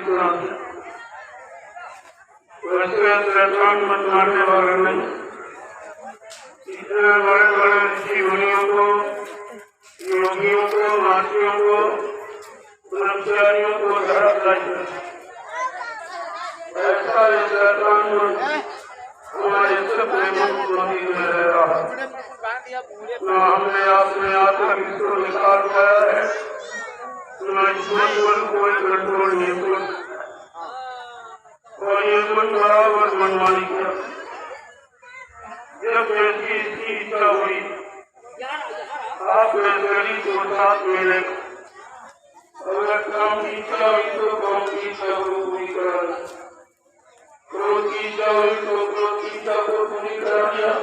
सुना दिया। वैसे शैतान मत मारने वाला नहीं। इतने बड़े बड़े ऋषि मुनियों को, योगियों को, मासियों को, ब्रह्मचारियों को धरा चाहिए। ऐसा शैतान हमारे सब प्रेमों को नहीं मिल रहा है। न हमने आपने आज तक इसको निकाल पाया है, न इसमें कोई कंट्रोल नहीं हुआ और ये मन बराबर मनमानी किया। जब जैसी इसकी इच्छा हुई आपने शरीर को साथ मिले। अगर काम की इच्छा हुई तो काम की इच्छा को पूरी करा दिया, क्रोध की इच्छा हुई तो क्रोध की इच्छा को पूरी करा दिया,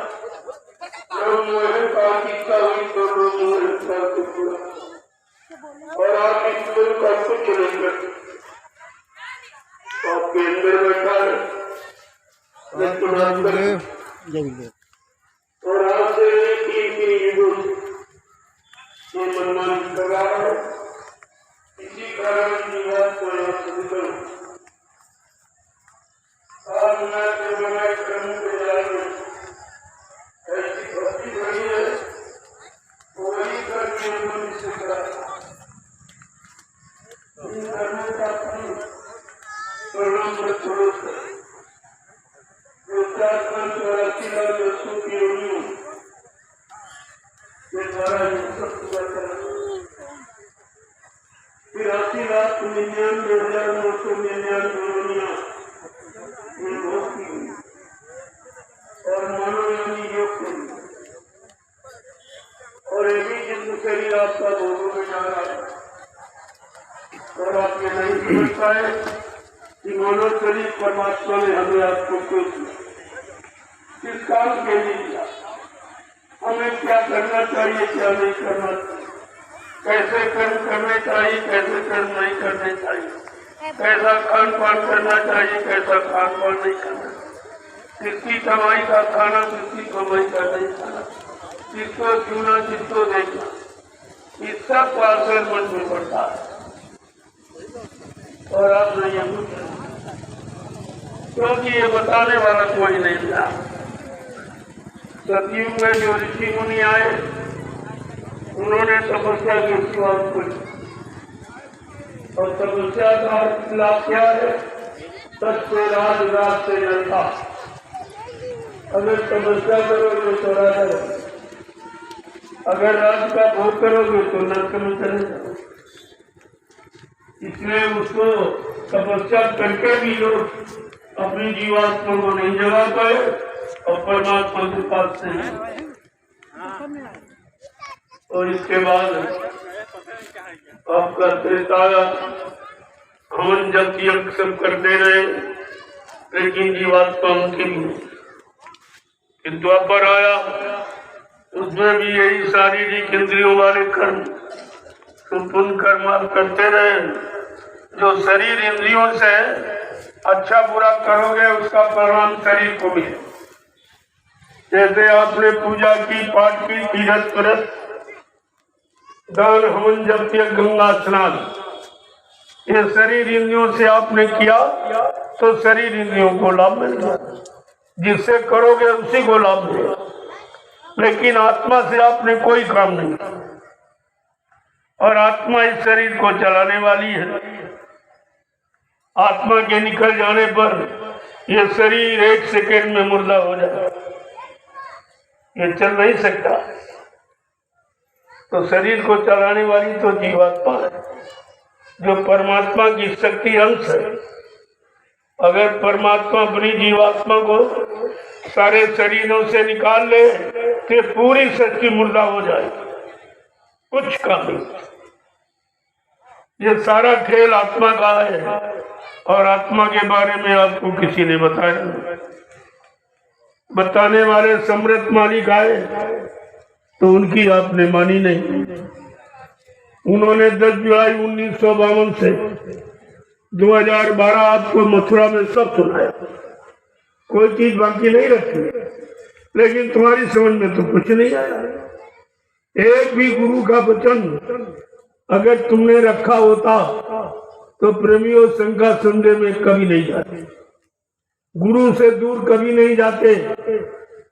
की इच्छा हुई तो पूरा। और आप ईश्वर का कुछ नहीं करते, आपके अंदर बैठा है और आपसे मनमानी कर रहा है। इसी कारण जीवन को आज मैं कर्म के जाएंगे ऐसी भक्ति बड़ी है, वही करके मन से करा करने का परिणाम छोड़ो जो 4 लाख दोस्तों की योनियों के द्वारा सब पूरा करा। 83,99,999 योनियां और मनोयोगी योग और एक ही जिंदु शरीर आपका भोगों में जा रहा है और आप ये नहीं समझता है कि मनो शरीर परमात्मा ने हमें आपको किस काम के लिए दिया, हमें क्या करना चाहिए, क्या नहीं करना चाहिए, कैसे कर्म करने चाहिए, कैसे कर्म नहीं करने चाहिए, कैसा खान पान करना चाहिए, कैसा खान पान नहीं करना, किसकी कमाई का खाना, किसकी कमाई का नहीं खाना, किसको छूना, किसको देखना, इस सब का असर मन में पड़ता है और आप नहीं है क्योंकि ये बताने वाला कोई नहीं था। सतयुग में जो ऋषि मुनि आए उन्होंने तपस्या की शुरुआत की और तपस्या का लाभ क्या है? सत्य राज राज से जनता। अगर तपस्या करोगे तो राजा हो, अगर राज का भोग करोगे तो नरक में चले जाओ। इसलिए उसको तपस्या करके भी लोग अपनी जीवात्मा को नहीं जगा पाए और परमात्मा के पास से और इसके बाद आपका त्रेता हवन जब यज्ञ सब करते रहे लेकिन जीवात्मा उनकी द्वापर आया, उसमें भी यही शारीरिक इंद्रियों वाले कर्म पुण्य कर्म आप करते रहे। जो शरीर इंद्रियों से अच्छा बुरा करोगे उसका परिणाम शरीर को मिले। जैसे आपने पूजा की, पाठ की, तीर्थ व्रत, दान, हवन, जप्य, गंगा स्नान, ये शरीर इंद्रियों से आपने किया तो शरीर इंद्रियों को लाभ मिलेगा, जिससे करोगे उसी को लाभ मिलेगा। लेकिन आत्मा से आपने कोई काम नहीं किया और आत्मा इस शरीर को चलाने वाली है। आत्मा के निकल जाने पर यह शरीर 1 सेकेंड में मुर्दा हो जाए, ये चल नहीं सकता। तो शरीर को चलाने वाली तो जीवात्मा है जो परमात्मा की शक्ति अंश है। अगर परमात्मा अपनी जीवात्मा को सारे शरीरों से निकाल ले तो पूरी सृष्टि मुर्दा हो जाए, कुछ कम नहीं। ये सारा खेल आत्मा का है और आत्मा के बारे में आपको किसी ने बताया, बताने वाले समृद्ध मालिक आए तो उनकी आपने मानी नहीं। उन्होंने 10 जुलाई 1952 से 2012 आपको मथुरा में सब सुनाया, कोई चीज बाकी नहीं रखी, लेकिन तुम्हारी समझ में तो कुछ नहीं आया। एक भी गुरु का वचन अगर तुमने रखा होता तो प्रेमियों शंका संदेह में कभी नहीं जाते, गुरु से दूर कभी नहीं जाते,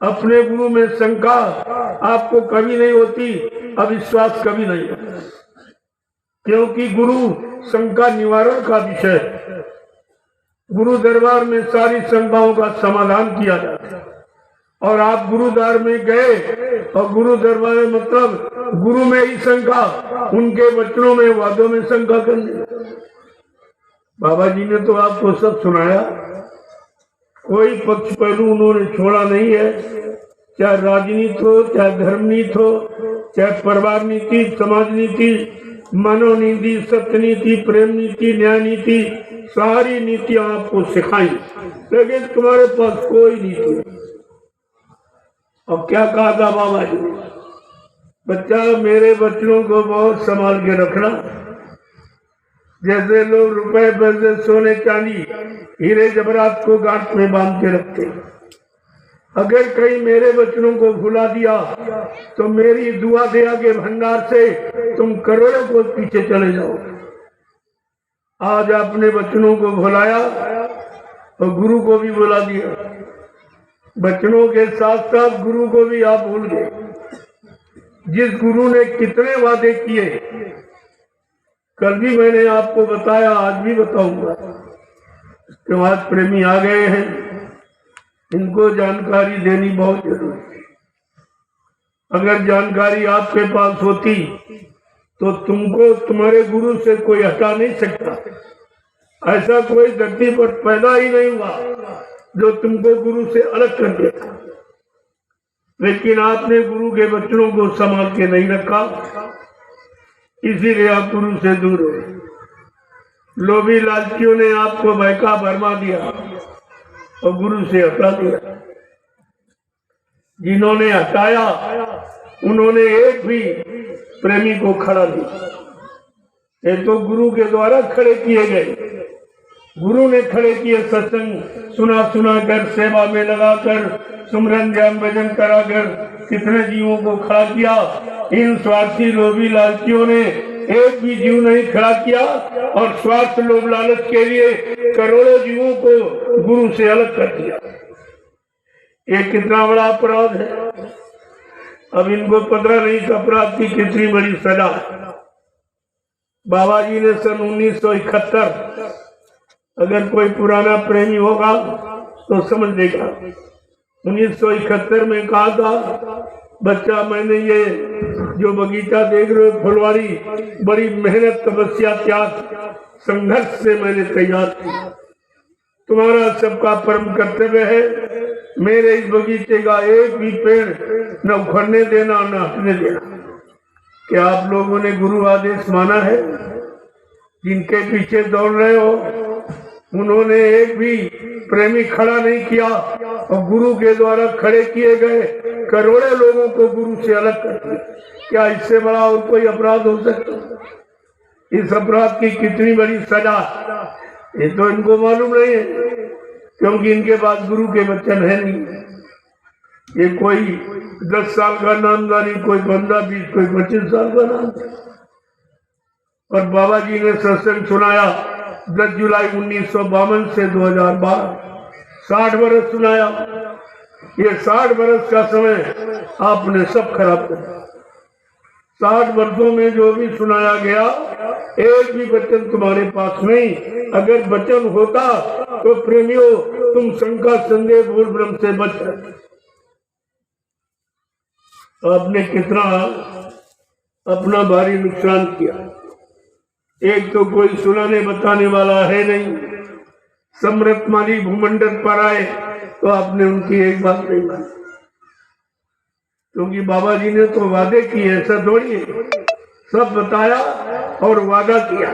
अपने गुरु में शंका आपको कभी नहीं होती, अविश्वास कभी नहीं होता, क्योंकि गुरु शंका निवारण का विषय है। गुरु दरबार में सारी शंकाओं का समाधान किया जाता है। और आप गुरुद्वार में गए और गुरु दरबार में मतलब गुरु में ही शंका, उनके वचनों में वादों में शंका करनी। बाबा जी ने तो आपको सब सुनाया, कोई पक्ष पहलू उन्होंने छोड़ा नहीं है, चाहे राजनीति हो, चाहे धर्म नीति हो, चाहे परिवार नीति, समाज नीति, मनोनीति, सत्य नीति, प्रेम नीति, न्याय नीति, सारी नीतियां आपको सिखाई, लेकिन तुम्हारे पास कोई नीति नहीं। अब क्या कहा था बाबा जी ने, बच्चा मेरे बच्चों को बहुत संभाल के रखना, जैसे लोग रुपए पैसे सोने चांदी हीरे जवाहरात को गांठ में बांध के रखते। अगर कहीं मेरे बच्चों को भुला दिया तो मेरी दुआ दया के भंडार से तुम करोड़ों को पीछे चले जाओ। आज आपने बच्चों को भुलाया और गुरु को भी भुला दिया, बच्चों के साथ साथ गुरु को भी आप भूल गए। जिस गुरु ने कितने वादे किए, कल भी मैंने आपको बताया, आज भी बताऊंगा। तो आज प्रेमी आ गए हैं, इनको जानकारी देनी बहुत जरूरी है। अगर जानकारी आपके पास होती तो तुमको तुम्हारे गुरु से कोई हटा नहीं सकता। ऐसा कोई धरती पर पैदा ही नहीं हुआ जो तुमको गुरु से अलग कर देता। लेकिन आपने गुरु के बच्चों को संभाल के नहीं रखा, इसीलिए आप गुरु से दूर हो। लोभी लालचियों ने आपको बहका भरमा दिया और गुरु से हटा दिया। जिन्होंने हटाया उन्होंने एक भी प्रेमी को खड़ा नहीं। ये तो गुरु के द्वारा खड़े किए गए। गुरु ने खड़े किए, सत्संग सुना कर, सेवा में लगाकर, सुमरन ध्यान भजन कराकर कितने जीवों को खड़ा किया। इन स्वार्थी लोभी लालचियों ने एक भी जीव नहीं खड़ा किया और स्वार्थ लोभ लालच के लिए करोड़ों जीवों को गुरु से अलग कर दिया। ये कितना बड़ा अपराध है। अब इनको पता नहीं कि अपराध की कितनी बड़ी सजा है। बाबा जी ने सन 1971, अगर कोई पुराना प्रेमी होगा तो समझ लेगा, 1971 में कहा था, बच्चा मैंने ये जो बगीचा देख रहे हो फुलवाड़ी, बड़ी मेहनत, तपस्या, त्याग, संघर्ष से मैंने तैयार की। तुम्हारा सबका परम कर्तव्य है मेरे इस बगीचे का एक भी पेड़ न उखड़ने देना, न हटने देना। क्या आप लोगों ने गुरु आदेश माना है? जिनके पीछे दौड़ रहे हो उन्होंने एक भी प्रेमी खड़ा नहीं किया और गुरु के द्वारा खड़े किए गए करोड़ों लोगों को गुरु से अलग कर दिया। क्या इससे बड़ा और कोई अपराध हो सकता? इस अपराध की कितनी बड़ी सजा, ये तो इनको मालूम नहीं है, क्योंकि इनके पास गुरु के वचन है नहीं। ये कोई 10 साल का नामदारी, कोई 15, 20, कोई 25 साल का नाम। और बाबा जी ने सत्संग सुनाया 10 जुलाई 1952 से 2012, 60 वर्ष सुनाया। ये 60 वर्ष का समय आपने सब खराब कर दिया। 60 वर्षों में जो भी सुनाया गया एक भी वचन तुम्हारे पास नहीं। अगर वचन होता तो प्रेमियों तुम शंका संदेह भूल भ्रम से बच सकते। आपने कितना अपना भारी नुकसान किया। एक तो कोई सुनाने बताने वाला है नहीं। सम्राट माली भूमंडल पर आए तो आपने उनकी एक बात नहीं मानी, क्योंकि बाबा जी ने तो वादे किए, ऐसा थोड़ी है। सब बताया और वादा किया।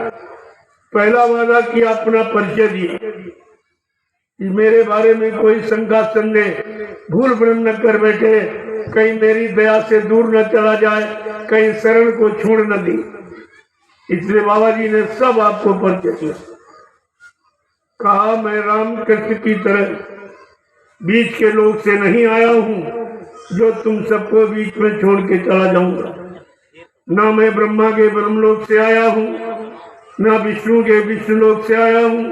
पहला वादा किया, अपना परिचय दिया कि मेरे बारे में कोई शंका संदेह भूल भ्रम न कर बैठे, कहीं मेरी दया से दूर न चला जाए, कहीं शरण को छोड़ न दी। इसलिए बाबा जी ने सब आपको परिचय दिया। कहा मैं राम कृष्ण की तरह बीच के लोग से नहीं आया हूँ जो तुम सबको बीच में छोड़ के चला जाऊंगा। ना मैं ब्रह्मा के ब्रह्मलोक से आया हूँ, न विष्णु के विष्णुलोक से आया हूँ,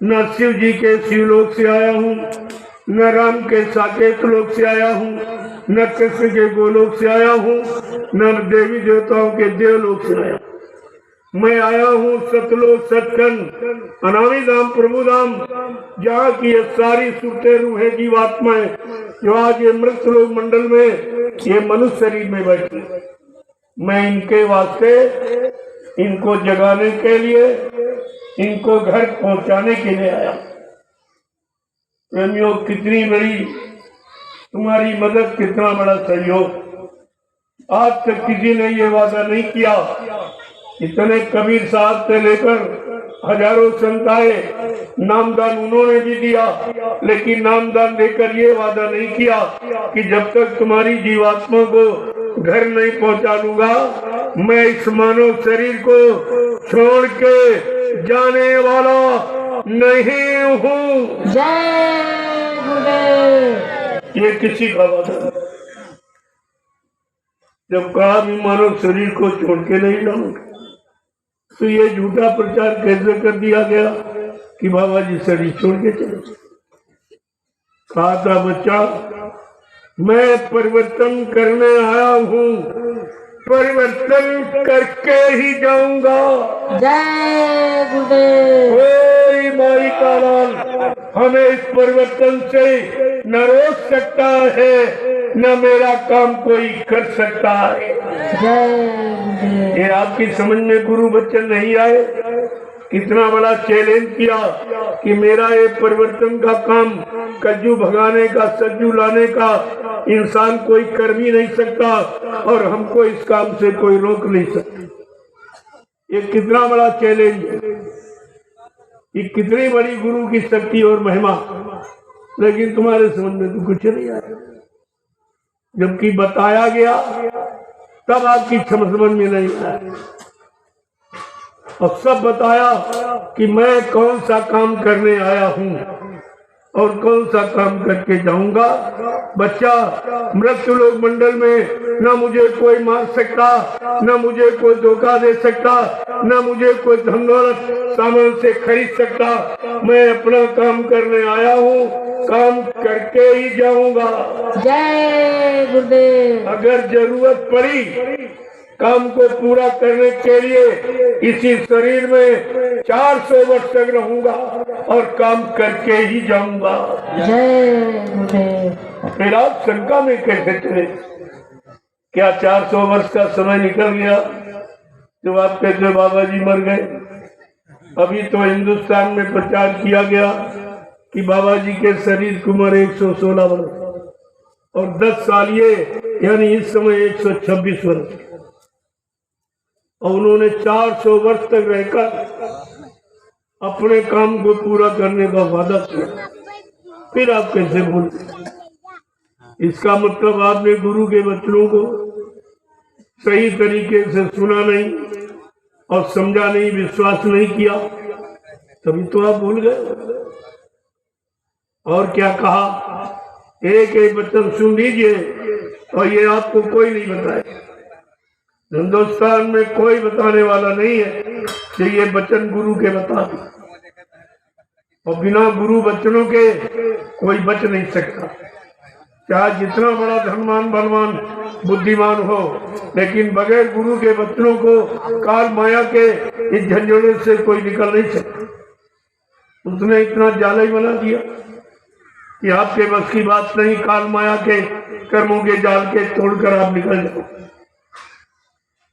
न शिव जी के शिवलोक से आया हूँ, न राम के साकेत लोक से आया हूँ, न कृष्ण के गोलोक से आया हूँ, न देवी देवताओं के देवलोक से आया हूँ। मैं आया हूँ सतलोक सचखंड अनामी धाम प्रभु धाम, जहाँ की ये सारी सुरते रूहें जीवात्माएं जो आज ये मृतलोक मंडल में ये मनुष्य शरीर में बैठी, मैं इनके वास्ते, इनको जगाने के लिए, इनको घर पहुंचाने के लिए आया। प्रेमियों, कितनी बड़ी तुम्हारी मदद, कितना बड़ा सहयोग। आज तक किसी ने ये वादा नहीं किया। इतने कबीर साहब से लेकर हजारों संत आए, नामदान उन्होंने भी दिया, लेकिन नामदान देकर ये वादा नहीं किया कि जब तक तुम्हारी जीवात्मा को घर नहीं पहुंचा लूंगा, मैं इस मानव शरीर को छोड़ के जाने वाला नहीं हूँ। जय गुरुदेव। ये किसी का वादा नहीं। जब कहा भी मानव शरीर को छोड़ के नहीं जाऊंगा, तो ये झूठा प्रचार कैसे कर दिया गया कि बाबा जी शरीर छोड़ के चले। कहा था बच्चा, मैं परिवर्तन करने आया हूँ, परिवर्तन करके ही जाऊंगा। जय गुरुदेव। कोई माई का लाल हमें इस परिवर्तन से न रोक सकता है, न मेरा काम कोई कर सकता है। जय। ये आपकी समझ में गुरु बच्चन नहीं आए? कितना बड़ा चैलेंज किया कि मेरा ये परिवर्तन का काम, कज्जू भगाने का, सज्जू लाने का इंसान कोई कर भी नहीं सकता और हमको इस काम से कोई रोक नहीं सकता। ये कितना बड़ा चैलेंज है, ये कितनी बड़ी गुरु की शक्ति और महिमा। लेकिन तुम्हारे समझ में तो कुछ नहीं आया। जबकि बताया गया तब आपकी समझ में नहीं आया। और सब बताया कि मैं कौन सा काम करने आया हूँ और कौन सा काम करके जाऊंगा। बच्चा, मृत्युलोक मंडल में न मुझे कोई मार सकता, न मुझे कोई धोखा दे सकता, न मुझे कोई धन दौलत सामान से खरीद सकता। मैं अपना काम करने आया हूँ, काम करके ही जाऊंगा। जय गुरुदेव। अगर जरूरत पड़ी काम को पूरा करने के लिए इसी शरीर में 400 वर्ष तक रहूंगा और काम करके ही जाऊंगा। जय गुरुदेव। फिर आप शंका में कैसे चले? क्या 400 वर्ष का समय निकल गया जब आप कहते बाबा जी मर गए? अभी तो हिंदुस्तान में प्रचार किया गया कि बाबा जी के शरीर की उम्र 116 वर्ष और 10 साल ये, यानी इस समय 126 वर्ष, और उन्होंने 400 वर्ष तक रहकर अपने काम को पूरा करने का वादा किया। फिर आप कैसे बोलते? इसका मतलब आपने गुरु के वचनों को सही तरीके से सुना नहीं और समझा नहीं, विश्वास नहीं किया, तभी तो आप भूल गए। और क्या कहा? एक एक वचन सुन लीजिए और ये आपको कोई नहीं बताए। हिंदुस्तान में कोई बताने वाला नहीं है कि ये वचन गुरु के बता दो, और बिना गुरु वचनों के कोई बच नहीं सकता। चाहे जितना बड़ा धनवान, बलवान, बुद्धिमान हो, लेकिन बगैर गुरु के वचनों को काल माया के इस झंझोड़े से कोई निकल नहीं सकता। उसने इतना जाल ही बना दिया कि आपके बस की बात नहीं, काल माया के कर्मों के जाल के तोड़कर आप निकल जाओ।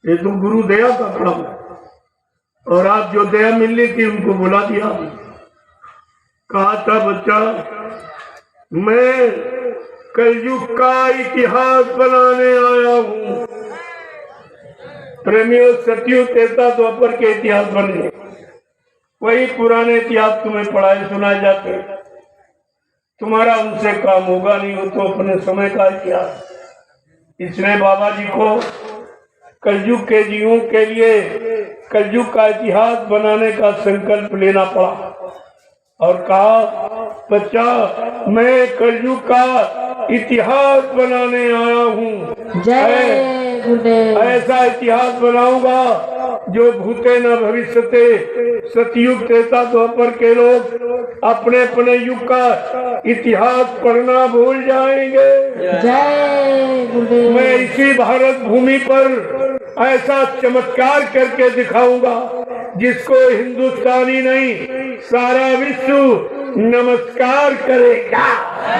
ये तो गुरु दया का काम है। और आप जो दया मिलनी थी उनको बुला दिया। कहा था बच्चा, मैं कलयुग का इतिहास बनाने आया हूँ। प्रेमियों, सतयुग, त्रेता, द्वापर के इतिहास बने, वही पुराने इतिहास तुम्हें पढ़ाए सुनाए जाते। तुम्हारा उनसे काम होगा नहीं, हो तो अपने समय का इतिहास। इसलिए बाबा जी को कलयुग के जीवों के लिए कलयुग का इतिहास बनाने का संकल्प लेना पड़ा और कहा, बच्चा, मैं कलयुग का इतिहास बनाने आया हूँ। जय गुरुदेव। ऐसा इतिहास बनाऊंगा जो भूते न भविष्यते, सतयुग त्रेता द्वापर के लोग अपने अपने युग का इतिहास पढ़ना भूल जाएंगे। जय गुरुदेव। मैं इसी भारत भूमि पर ऐसा चमत्कार करके दिखाऊंगा जिसको हिंदुस्तानी नहीं सारा विश्व नमस्कार करेगा।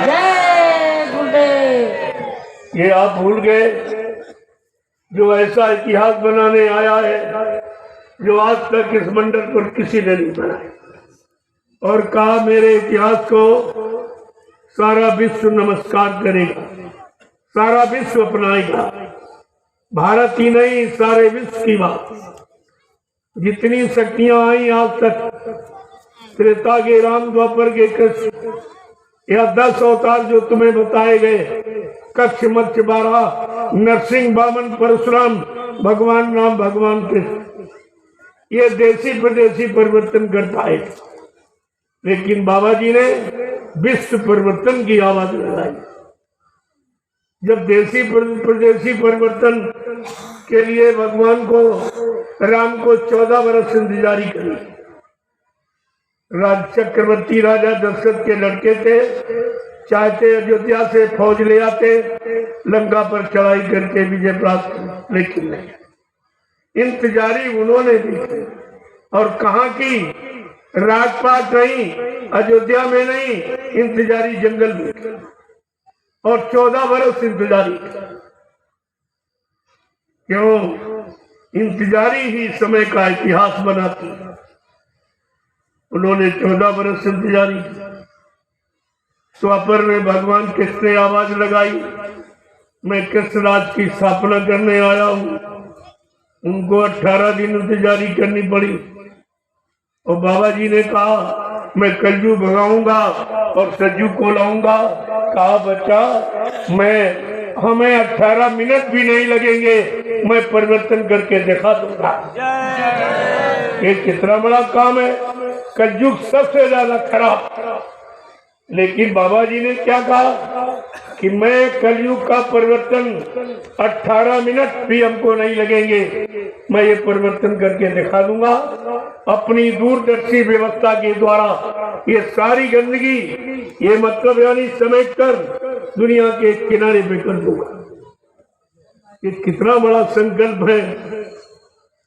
जय गुरुदेव। ये आप भूल गए जो ऐसा इतिहास बनाने आया है जो आज तक इस मंडल पर किसी ने नहीं बनाया और कहा मेरे इतिहास को सारा विश्व नमस्कार करेगा, सारा विश्व अपनाएगा। भारत ही नहीं सारे विश्व की बात। जितनी शक्तियां आई आज तक, त्रेता के राम, द्वापर के कृष्ण, या 10 अवतार जो तुम्हें बताए गए, कच्छ, मत्स्य, बारह, नरसिंह, वामन, परशुराम, भगवान राम, भगवान कृष्ण, ये देसी प्रदेशी परिवर्तन करता है। लेकिन बाबा जी ने विश्व परिवर्तन की आवाज लगाई। जब देसी प्रदेशी परिवर्तन के लिए भगवान को, राम को 14 वर्ष इंतजारी करी। चक्रवर्ती राजा दशरथ के लड़के थे, चाहते अयोध्या से फौज ले आते, लंका पर चढ़ाई करके विजय प्राप्त, लेकिन नहीं, इंतजारी उन्होंने भी की। और कहाँ की? राजपाट नहीं, अयोध्या में नहीं, इंतजारी जंगल में, और 14 वर्ष इंतजारी। क्यों? इंतजारी ही समय का इतिहास बनाती है। उन्होंने 14 वर्ष इंतजारी की। द्वापर में भगवान कृष्ण ने आवाज लगाई, मैं कृष्ण राज की स्थापना करने आया हूँ। उनको 18 दिन इंतजारी करनी पड़ी और बाबा जी ने कहा मैं कलयुग भगाऊंगा और सज्जू को लाऊंगा। कहा बच्चा, हमें 18 मिनट भी नहीं लगेंगे, मैं परिवर्तन करके दिखा दूंगा। ये कितना बड़ा काम है। कलयुग सबसे ज्यादा खराब। लेकिन बाबा जी ने क्या कहा कि मैं कलयुग का परिवर्तन 18 मिनट भी हमको नहीं लगेंगे, मैं ये परिवर्तन करके दिखा दूंगा। अपनी दूरदर्शी व्यवस्था के द्वारा ये सारी गंदगी, ये मतलब यानी समेट कर दुनिया के किनारे पे कर दूंगा। ये कितना बड़ा संकल्प है।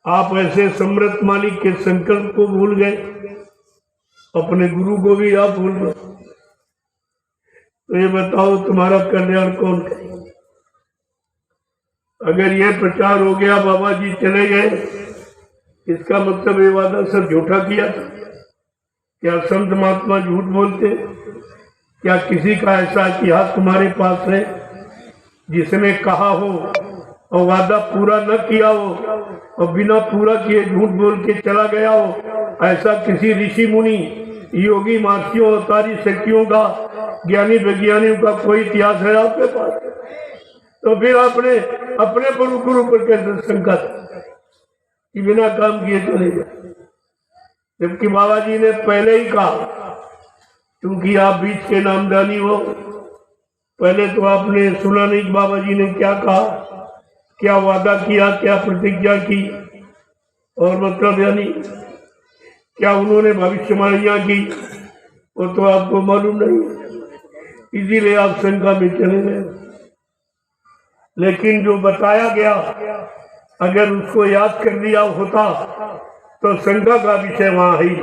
आप ऐसे समृद्ध मालिक के संकल्प को भूल गए, अपने गुरु को भी आप भूल गए। तो ये बताओ तुम्हारा कल्याण कौन करेगा? अगर ये प्रचार हो गया बाबा जी चले गए, इसका मतलब ये वादा सब झूठा किया था। क्या संत महात्मा झूठ बोलते? क्या किसी का ऐसा इतिहास तुम्हारे पास है जिसने कहा हो और वादा पूरा न किया हो और बिना पूरा किए झूठ बोल के चला गया हो? ऐसा किसी ऋषि मुनि, योगी, महर्षियों, अवतारी शक्तियों का, ज्ञानी वैज्ञानिकों का कोई इतिहास है आपके पास? तो फिर आपने अपने गुरु पर कैसे शंका कि बिना काम किए चले गए? जबकि बाबा जी ने पहले ही कहा, क्योंकि आप बीच के नामदानी हो। पहले तो आपने सुना नहीं कि बाबा जी ने क्या कहा, क्या वादा किया, क्या प्रतिज्ञा की, और मतलब यानी क्या उन्होंने भविष्यवाणियां की, वो तो आपको मालूम नहीं। इसीलिए आप शंका में चले गए। लेकिन जो बताया गया, अगर उसको याद कर लिया होता तो शंका का विषय वहां ही।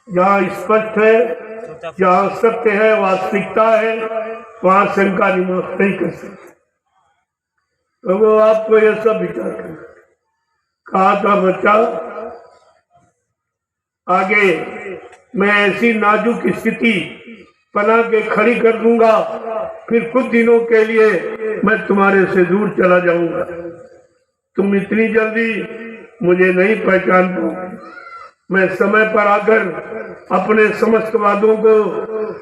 जहाँ स्पष्ट है, जहाँ सत्य है, वास्तविकता है, वहां शंका निवास नहीं कर सकते। तो वो आपको यह सब विचार कर कहा था, बच्चा आगे मैं ऐसी नाजुक स्थिति बना के खड़ी कर दूंगा, फिर कुछ दिनों के लिए मैं तुम्हारे से दूर चला जाऊंगा। तुम इतनी जल्दी मुझे नहीं पहचान पाओगे। मैं समय पर आकर अपने समस्त वादों को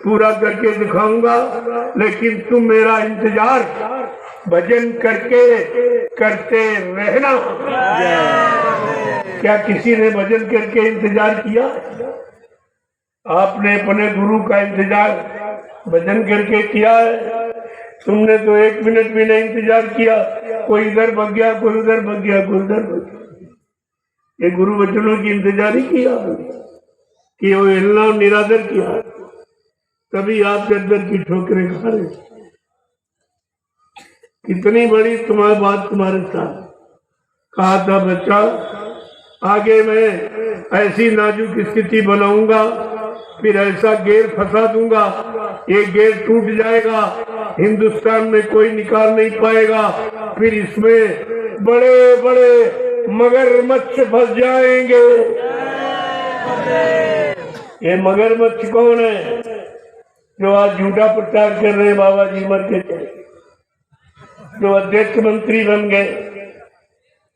पूरा करके दिखाऊंगा, लेकिन तुम मेरा इंतजार भजन करके करते रहना। क्या किसी ने भजन करके इंतजार किया? आपने अपने गुरु का इंतजार भजन करके किया है? तुमने तो 1 मिनट भी नहीं इंतजार किया। कोई इधर भाग गया, कोई उधर भाग गया, कोई उधर भाग गया। ये गुरु वचनों की इंतजारी की आपने कि वो हिलना और निरादर किया, तभी आप गद्दर की ठोकरें खा रहे। कितनी बड़ी तुम्हारी बात तुम्हारे साथ। कहा था बच्चा, आगे मैं ऐसी नाजुक स्थिति बनाऊंगा, फिर ऐसा गेर फंसा दूंगा, ये गेर टूट जाएगा, हिंदुस्तान में कोई निकाल नहीं पाएगा, फिर इसमें बड़े बड़े मगरमच्छ फंस जाएंगे। ये मगरमच्छ कौन है जो आज झूठा प्रचार कर रहे हैं? बाबा जी मर के चले, जो अध्यक्ष मंत्री बन गए,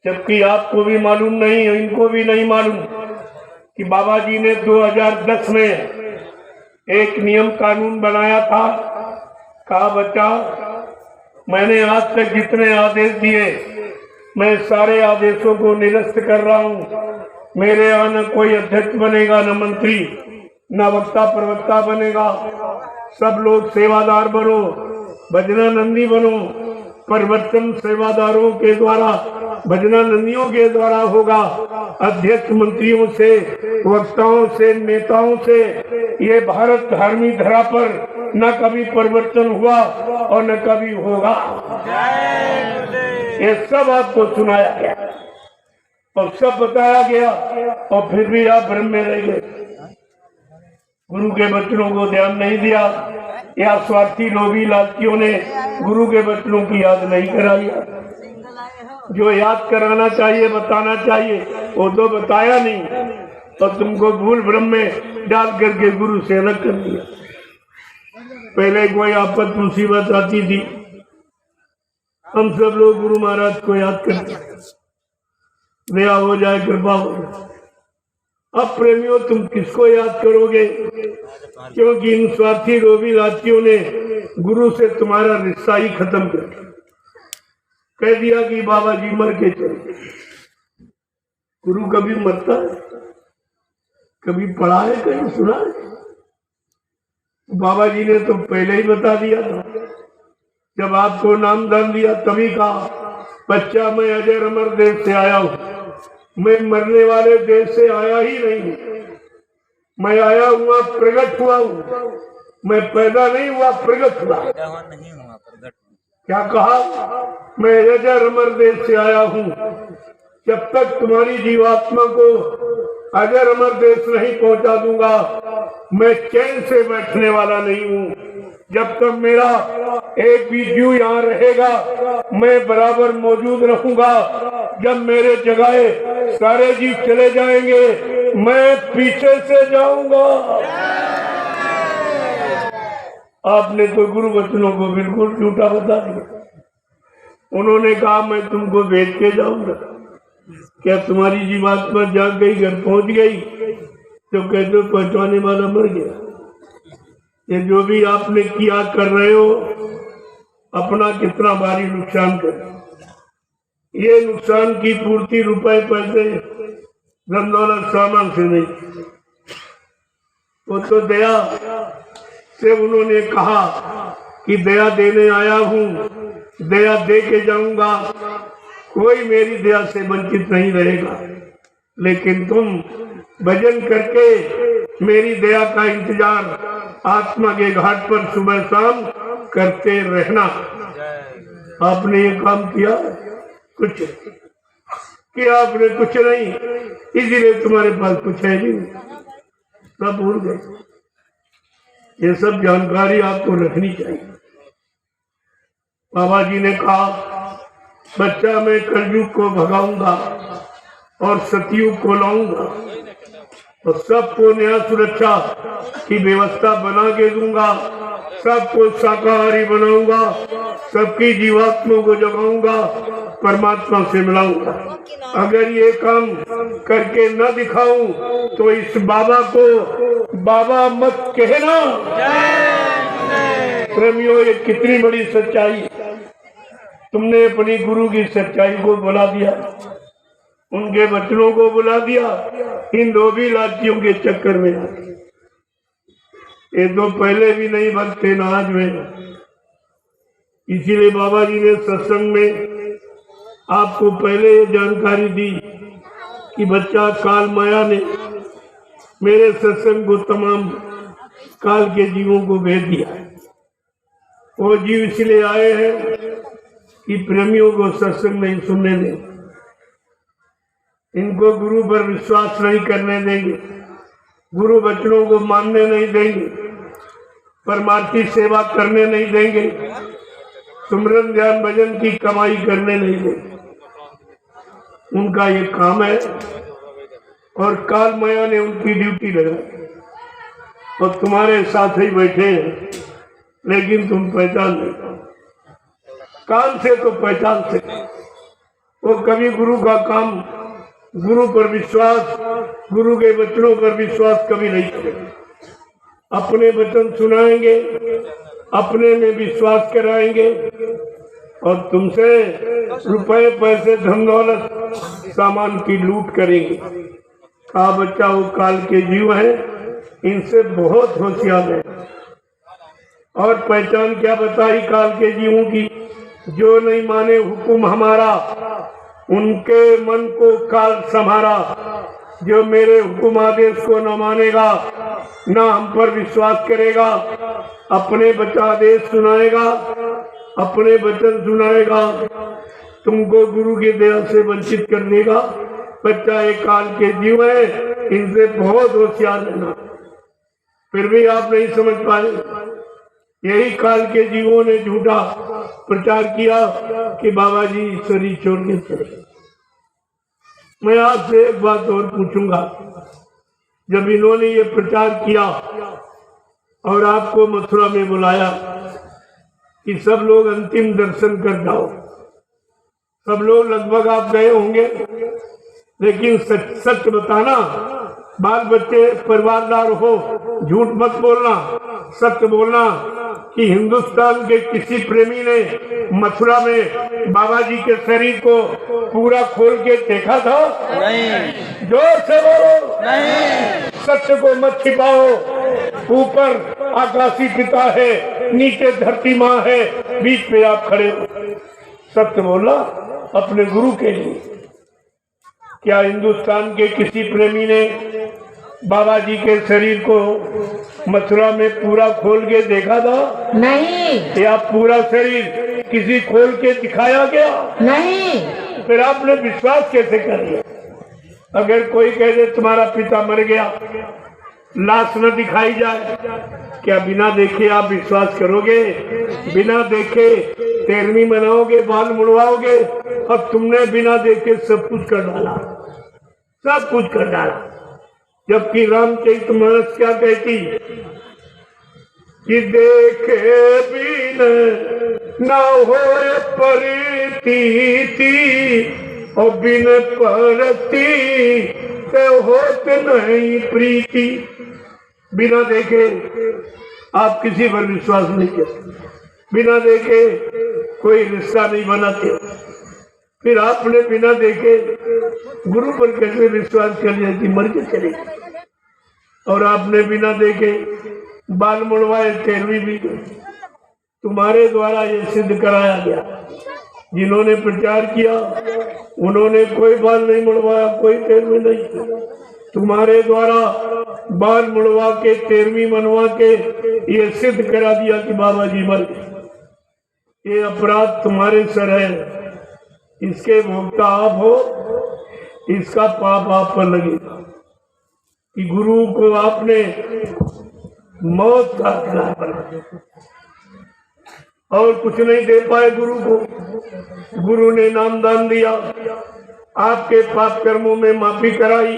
जबकि आपको भी मालूम नहीं, इनको भी नहीं मालूम कि बाबा जी ने 2010 में एक नियम कानून बनाया था। कहा बच्चा, मैंने आज तक जितने आदेश दिए, मैं सारे आदेशों को निरस्त कर रहा हूँ। मेरे यहाँ न कोई अध्यक्ष बनेगा, न मंत्री, न वक्ता प्रवक्ता बनेगा। सब लोग सेवादार बनो, भजनानंदी बनो। परिवर्तन सेवादारों के द्वारा, भजनानंदियों के द्वारा होगा। अध्यक्ष मंत्रियों से, वक्ताओं से, नेताओं से ये भारत धर्मी धरा पर न कभी परिवर्तन हुआ और न कभी होगा। ये सब आपको सुनाया गया और सब बताया गया, और फिर भी आप भ्रम में रह गए। गुरु के वचनों को ध्यान नहीं दिया, या स्वार्थी लोभी लालचियों ने गुरु के वचनों की याद नहीं कराई। जो याद कराना चाहिए, बताना चाहिए, वो तो बताया नहीं, तो तुमको भूल भ्रम में डाल करके गुरु से अलग कर दिया। पहले कोई आपद मुसीबत आती थी, हम सब लोग गुरु महाराज को याद करते, दया हो जाए, कृपा हो जाए। अब प्रेमियों, तुम किसको याद करोगे? क्योंकि इन स्वार्थी लोभी लालचियों ने गुरु से तुम्हारा रिश्ता ही खत्म कर दिया। कह दिया कि बाबा जी मर के चले। गुरु कभी मरता है? कभी पढ़ा है, कहीं सुना है? बाबा जी ने तो पहले ही बता दिया था, जब आपको नाम दान दिया तभी कहा, बच्चा मैं अजर अमर देश से आया हूँ, मैं मरने वाले देश से आया ही नहीं, मैं आया हुआ प्रकट हुआ हूँ, मैं पैदा नहीं हुआ, प्रकट हुआ। क्या कहा? मैं अजर अमर देश से आया हूँ। जब तक तुम्हारी जीवात्मा को अजर अमर देश नहीं पहुंचा दूंगा, मैं चैन से बैठने वाला नहीं हूँ। जब तक मेरा एक भी जीव यहाँ रहेगा, मैं बराबर मौजूद रहूंगा। जब मेरे जगह सारे जीव चले जाएंगे, मैं पीछे से जाऊंगा। आपने तो गुरु वचनों को बिल्कुल झूठा बता दिया। उन्होंने कहा मैं तुमको भेज के जाऊंगा। क्या तुम्हारी जीवात्मा जाग गई, घर पहुंच गई, तो कहते पहुंचवाने वाला मर गया। ये जो भी आपने किया कर रहे हो, अपना कितना भारी नुकसान कर। ये नुकसान की पूर्ति रुपए पैसे धन दौलत सामान से नहीं, वो तो दया से उन्होंने कहा कि दया देने आया हूँ, दया दे के जाऊंगा, कोई मेरी दया से वंचित नहीं रहेगा। लेकिन तुम भजन करके मेरी दया का इंतजार आत्मा के घाट पर सुबह शाम करते रहना। आपने ये काम किया? कुछ किया आपने? कुछ नहीं, इसीलिए तुम्हारे पास कुछ है नहीं, सब भूल गए। ये सब जानकारी आपको रखनी चाहिए। बाबा जी ने कहा, बच्चा मैं कलयुग को भगाऊंगा और सतयुग को लाऊंगा, और सबको न्याय सुरक्षा की व्यवस्था बना के दूंगा, सबको शाकाहारी बनाऊंगा, सबकी जीवात्मा को जगाऊंगा, परमात्मा से मिलाऊंगा। अगर ये काम करके न दिखाऊं तो इस बाबा को बाबा मत कहना। प्रेमियों, ये कितनी बड़ी सच्चाई। तुमने अपनी गुरु की सच्चाई को बुला दिया, उनके वचनों को बुला दिया, इन लोभी लालचियों के चक्कर में। ये तो पहले भी नहीं बनते न आज में। इसीलिए बाबा जी ने सत्संग में आपको पहले ये जानकारी दी कि बच्चा काल माया ने मेरे सत्संग को तमाम काल के जीवों को भेज दिया। वो जीव इसलिए आए हैं कि प्रेमियों को सत्संग नहीं सुनने देंगे, इनको गुरु पर विश्वास नहीं करने देंगे, गुरु वचनों को मानने नहीं देंगे, परमार्थी सेवा करने नहीं देंगे, सुमरन ध्यान भजन की कमाई करने नहीं देंगे। उनका ये काम है और काल माया ने उनकी ड्यूटी लगाई और तुम्हारे साथ ही बैठे हैं, लेकिन तुम पहचान नहीं पाओ। कान से तो पहचान सके, वो कभी गुरु का काम, गुरु पर विश्वास, गुरु के वचनों पर विश्वास कभी नहीं करेंगे। अपने वचन सुनाएंगे, अपने में विश्वास कराएंगे और तुमसे रुपए पैसे धन दौलत सामान की लूट करेंगे। कहा बच्चा वो काल के जीव हैं, इनसे बहुत होशियार है। और पहचान क्या बताई काल के जीवों की? जो नहीं माने हुक्म हमारा, उनके मन को काल संभारा। जो मेरे हुक्म आदेश को न मानेगा, न हम पर विश्वास करेगा, अपने बच्चा आदेश सुनाएगा, अपने वचन सुनाएगा, तुमको गुरु की दया से वंचित कर देगा। बच्चा एक काल के जीव है, इनसे बहुत होशियार रहना। फिर भी आप नहीं समझ पाए। यही काल के जीवों ने झूठा प्रचार किया कि बाबा जी शरीर छोड़ के चले। मैं आपसे एक बात और पूछूंगा, जब इन्होंने ये प्रचार किया और आपको मथुरा में बुलाया कि सब लोग अंतिम दर्शन कर जाओ, सब लोग लगभग आप गए होंगे, लेकिन सच बताना, बाल बच्चे परिवारदार हो, झूठ मत बोलना, सच बोलना कि हिंदुस्तान के किसी प्रेमी ने मथुरा में बाबा जी के शरीर को पूरा खोल के देखा था? नहीं। जोर से बोलो। नहीं। सत्य को मत छिपाओ। ऊपर आकाशी पिता है, नीचे धरती माँ है, बीच में आप खड़े हो। सत्य बोलना अपने गुरु के लिए। क्या हिंदुस्तान के किसी प्रेमी ने बाबा जी के शरीर को मथुरा में पूरा खोल के देखा था? नहीं। या पूरा शरीर किसी खोल के दिखाया गया? नहीं। फिर आपने विश्वास कैसे कर लिया? अगर कोई कह दे तुम्हारा पिता मर गया, लाश न दिखाई जाए, क्या बिना देखे आप विश्वास करोगे? बिना देखे 13वीं मनाओगे, बाल मुड़वाओगे? अब तुमने बिना देखे सब कुछ कर डाला, सब कुछ कर डाला। जबकि रामचरितमानस क्या कहती कि देखे बिन न होए प्रीति और बिन परती ते होत नहीं प्रीति। बिना देखे आप किसी पर विश्वास नहीं करते, बिना देखे कोई रिश्ता नहीं बनाते। फिर आपने बिना देखे गुरु पर कैसे विश्वास कर लिया कि मर के चले? और आपने बिना देखे बाल मुड़वाए 13वीं भी तुम्हारे द्वारा ये सिद्ध कराया गया। जिन्होंने प्रचार किया उन्होंने कोई बाल नहीं मुड़वाया, कोई 13वीं नहीं। तुम्हारे द्वारा बाल मुड़वा के 13वीं मनवा के ये सिद्ध करा दिया कि बाबा जी मर गए। ये अपराध तुम्हारे सर है, इसके भोक्ता आप हो, इसका पाप आप पर लगेगा कि गुरु को आपने मौत का हथियार बना दिया और कुछ नहीं दे पाए गुरु को। गुरु ने नामदान दिया, आपके पाप कर्मों में माफी कराई,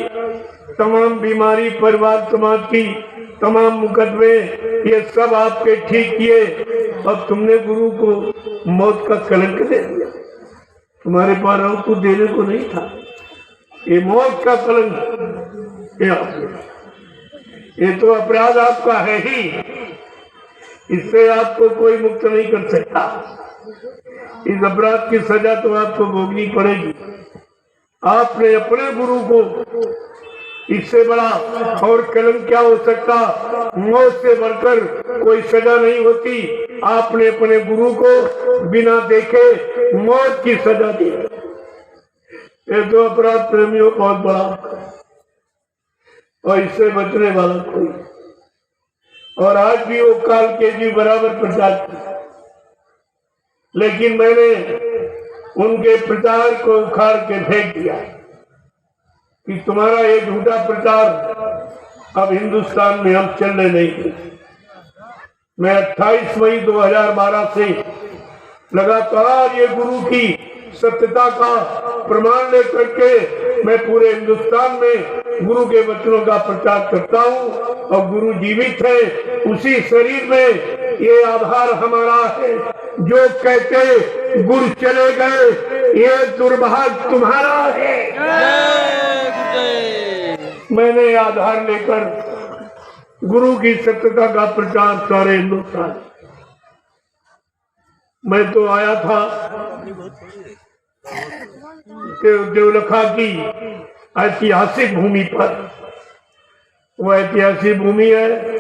तमाम बीमारी परिवार समाज की, तमाम मुकदमे ये सब आपके ठीक किए और तुमने गुरु को मौत का कलंक दे दिया। तुम्हारे पास और कुछ देने को नहीं था, ये मौत का कलंक ये तो अपराध आपका है ही, इससे आपको कोई मुक्त नहीं कर सकता। इस अपराध की सजा तो आपको भोगनी पड़ेगी। आपने अपने गुरु को, इससे बड़ा और कलंक क्या हो सकता? मौत से बढ़कर कोई सजा नहीं होती। आपने अपने गुरु को बिना देखे मौत की सजा दी। ये तो अपराध प्रेमियों बहुत बड़ा और इससे बचने वाला कोई। और आज भी वो काल के जी बराबर प्रचार किया, लेकिन मैंने उनके प्रचार को उखाड़ के फेंक दिया कि तुम्हारा ये झूठा प्रचार अब हिंदुस्तान में हम चलने नहीं देंगे। मैं 28 मई 2012 से लगातार ये गुरु की सत्यता का प्रमाण लेकर के मैं पूरे हिंदुस्तान में गुरु के वचनों का प्रचार करता हूँ। और गुरु जीवित है, उसी शरीर में ये आधार हमारा है। जो कहते गुरु चले गए, ये दुर्भाग्य तुम्हारा है। मैंने आधार लेकर गुरु की सत्यता का प्रचार सारे हिंदुस्तान। मैं तो आया था देवलखा की ऐतिहासिक भूमि पर। वो ऐतिहासिक भूमि है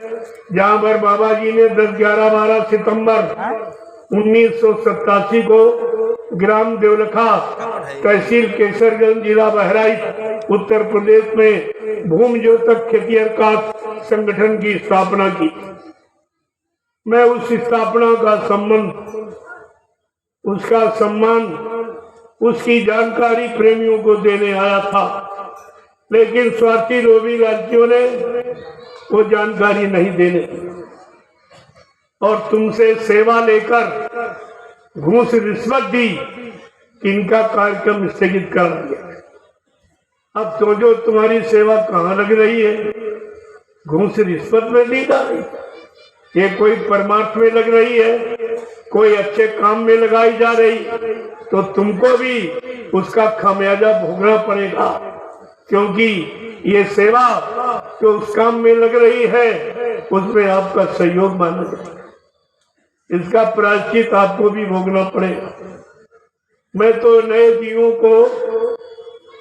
जहाँ पर बाबा जी ने 10, 11, 12 सितंबर 1987 को ग्राम देवलखा, तहसील केसरगंज, जिला बहराइच, उत्तर प्रदेश में भूमि ज्योतक खेतिहर कास्ट संगठन की स्थापना की। मैं उस स्थापना का संबंध, उसका सम्मान, उसकी जानकारी प्रेमियों को देने आया था, लेकिन स्वार्थी लोभी राज्यों ने वो जानकारी नहीं देने और तुमसे सेवा लेकर घूस रिश्वत दी कि इनका कार्यक्रम स्थगित कर दिया। अब तो जो तुम्हारी सेवा कहाँ लग रही है? घूस रिश्वत में दी जा रही, ये कोई परमार्थ में लग रही है, कोई अच्छे काम में लगाई जा रही, तो तुमको भी उसका खामियाजा भोगना पड़ेगा। क्योंकि ये सेवा जो उस काम में लग रही है उसमें आपका सहयोग माना जाए, इसका प्रायश्चित आपको भी भोगना पड़ेगा। मैं तो नए जीवों को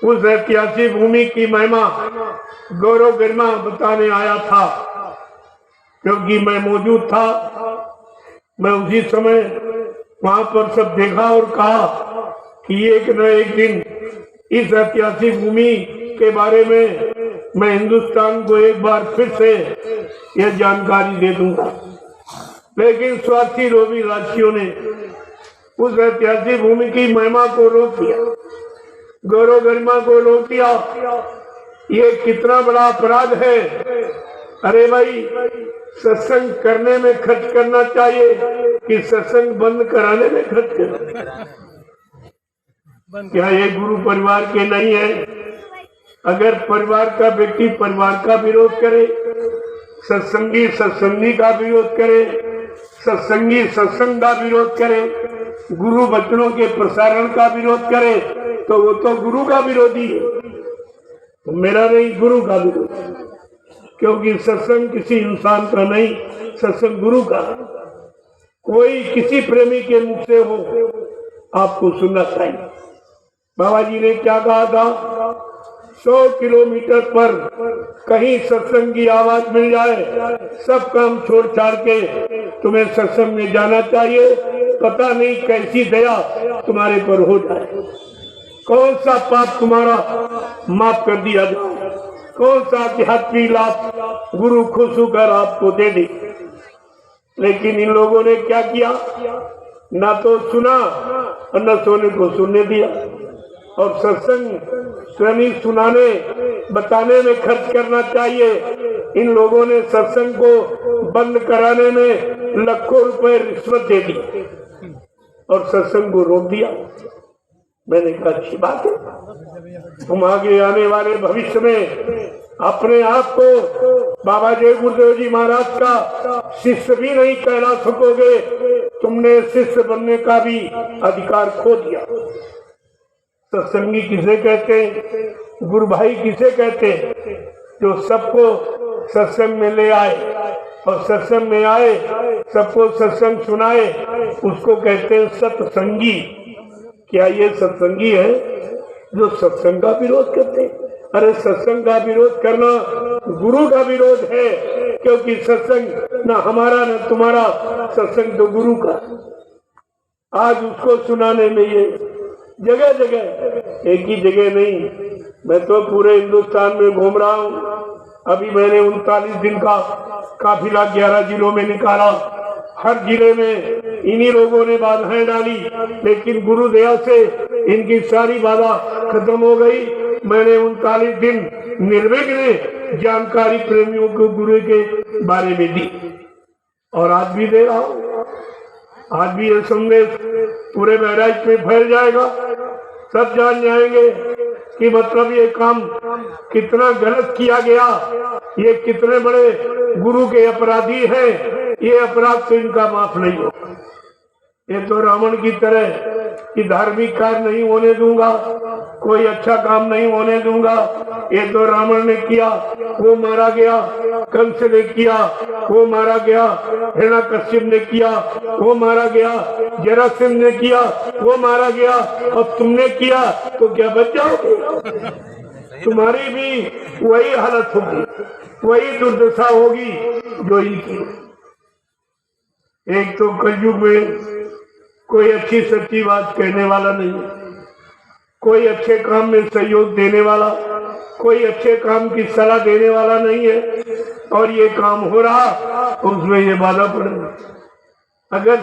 उस ऐतिहासिक भूमि की महिमा, गौरव, गरिमा बताने आया था, क्योंकि मैं मौजूद था। मैं उसी समय वहां पर सब देखा और कहा कि एक न एक दिन इस ऐतिहासिक भूमि के बारे में मैं हिंदुस्तान को एक बार फिर से यह जानकारी दे दूंगा। लेकिन स्वार्थी लोभी राज्यों ने उस ऐतिहासिक भूमि की महिमा को रोक दिया, गौरव गरिमा को रोक दिया। ये कितना बड़ा अपराध है। अरे भाई, सत्संग करने में खर्च करना चाहिए कि सत्संग बंद कराने में खर्च करना? क्या ये गुरु परिवार के नहीं है? अगर परिवार का व्यक्ति परिवार का विरोध करे, सत्संगी सत्संगी का विरोध करे, सत्संगी सत्संग का विरोध करे, गुरु वचनों के प्रसारण का विरोध करे, तो वो तो गुरु का विरोधी है, तो मेरा नहीं, गुरु का विरोधी। क्योंकि सत्संग किसी इंसान का नहीं, सत्संग गुरु का। कोई किसी प्रेमी के मुख से हो, आपको सुनना चाहिए। बाबा जी ने क्या कहा था? 100 किलोमीटर पर कहीं सत्संग की आवाज मिल जाए, सब काम छोड़ छाड़ के तुम्हें सत्संग में जाना चाहिए। पता नहीं कैसी दया तुम्हारे पर हो जाए, कौन सा पाप तुम्हारा माफ कर दिया जाए, कौन सा आध्यात्मिक लाभ गुरु खुश होकर आपको दे दे। लेकिन इन लोगों ने क्या किया? ना तो सुना और न सोने को सुनने दिया। और सत्संग स्वयं सुनाने बताने में खर्च करना चाहिए, इन लोगों ने सत्संग को बंद कराने में लाखों रुपए रिश्वत दे दी और सत्संग को रोक दिया। मैंने कहा अच्छी बात है, तुम आगे आने वाले भविष्य में अपने आप को बाबा जय गुरुदेव जी महाराज का शिष्य भी नहीं कहला सकोगे। तुमने शिष्य बनने का भी अधिकार खो दिया। सत्संगी किसे कहते हैं? गुरु भाई किसे कहते हैं? जो सबको सत्संग में ले आए और सत्संग में आए, सबको सत्संग सुनाए, उसको कहते हैं सत्संगी। क्या ये सत्संगी है जो सत्संग का विरोध करते हैं? अरे सत्संग का विरोध करना गुरु का विरोध है, क्योंकि सत्संग न हमारा न तुम्हारा, सत्संग तो गुरु का। आज उसको सुनाने में ये जगह जगह, एक ही जगह नहीं। मैं तो पूरे हिंदुस्तान में घूम रहा हूँ। अभी मैंने 39 दिन का काफिला 11 जिलों में निकाला। हर जिले में इन्हीं लोगों ने बाधाएं डाली, लेकिन गुरु दया से इनकी सारी बाधा खत्म हो गई। मैंने 39 दिन निर्विघ्न जानकारी प्रेमियों को गुरु के बारे में दी और आज भी दे रहा हूँ। आज भी ये संदेश पूरे बहराइच में फैल जाएगा। सब जान जाएंगे कि मतलब ये काम कितना गलत किया गया, ये कितने बड़े गुरु के अपराधी हैं। ये अपराध तो इनका माफ नहीं होगा। ये तो रावण की तरह कि धार्मिक कार्य नहीं होने दूंगा, कोई अच्छा काम नहीं होने दूंगा। ये तो रावण ने किया, वो मारा गया। कंस ने किया, वो मारा गया। हिरण्यकश्यप ने किया, वो मारा गया। जरासंध ने किया, वो मारा गया। और तुमने किया तो क्या बच जाओगे? तुम्हारी भी वही हालत होगी, वही दुर्दशा होगी जो इनकी। एक तो कलयुग में कोई अच्छी सच्ची बात कहने वाला नहीं है, कोई अच्छे काम में सहयोग देने वाला, कोई अच्छे काम की सलाह देने वाला नहीं है। और ये काम हो रहा तो उसमें ये बाधा पड़ेगा। अगर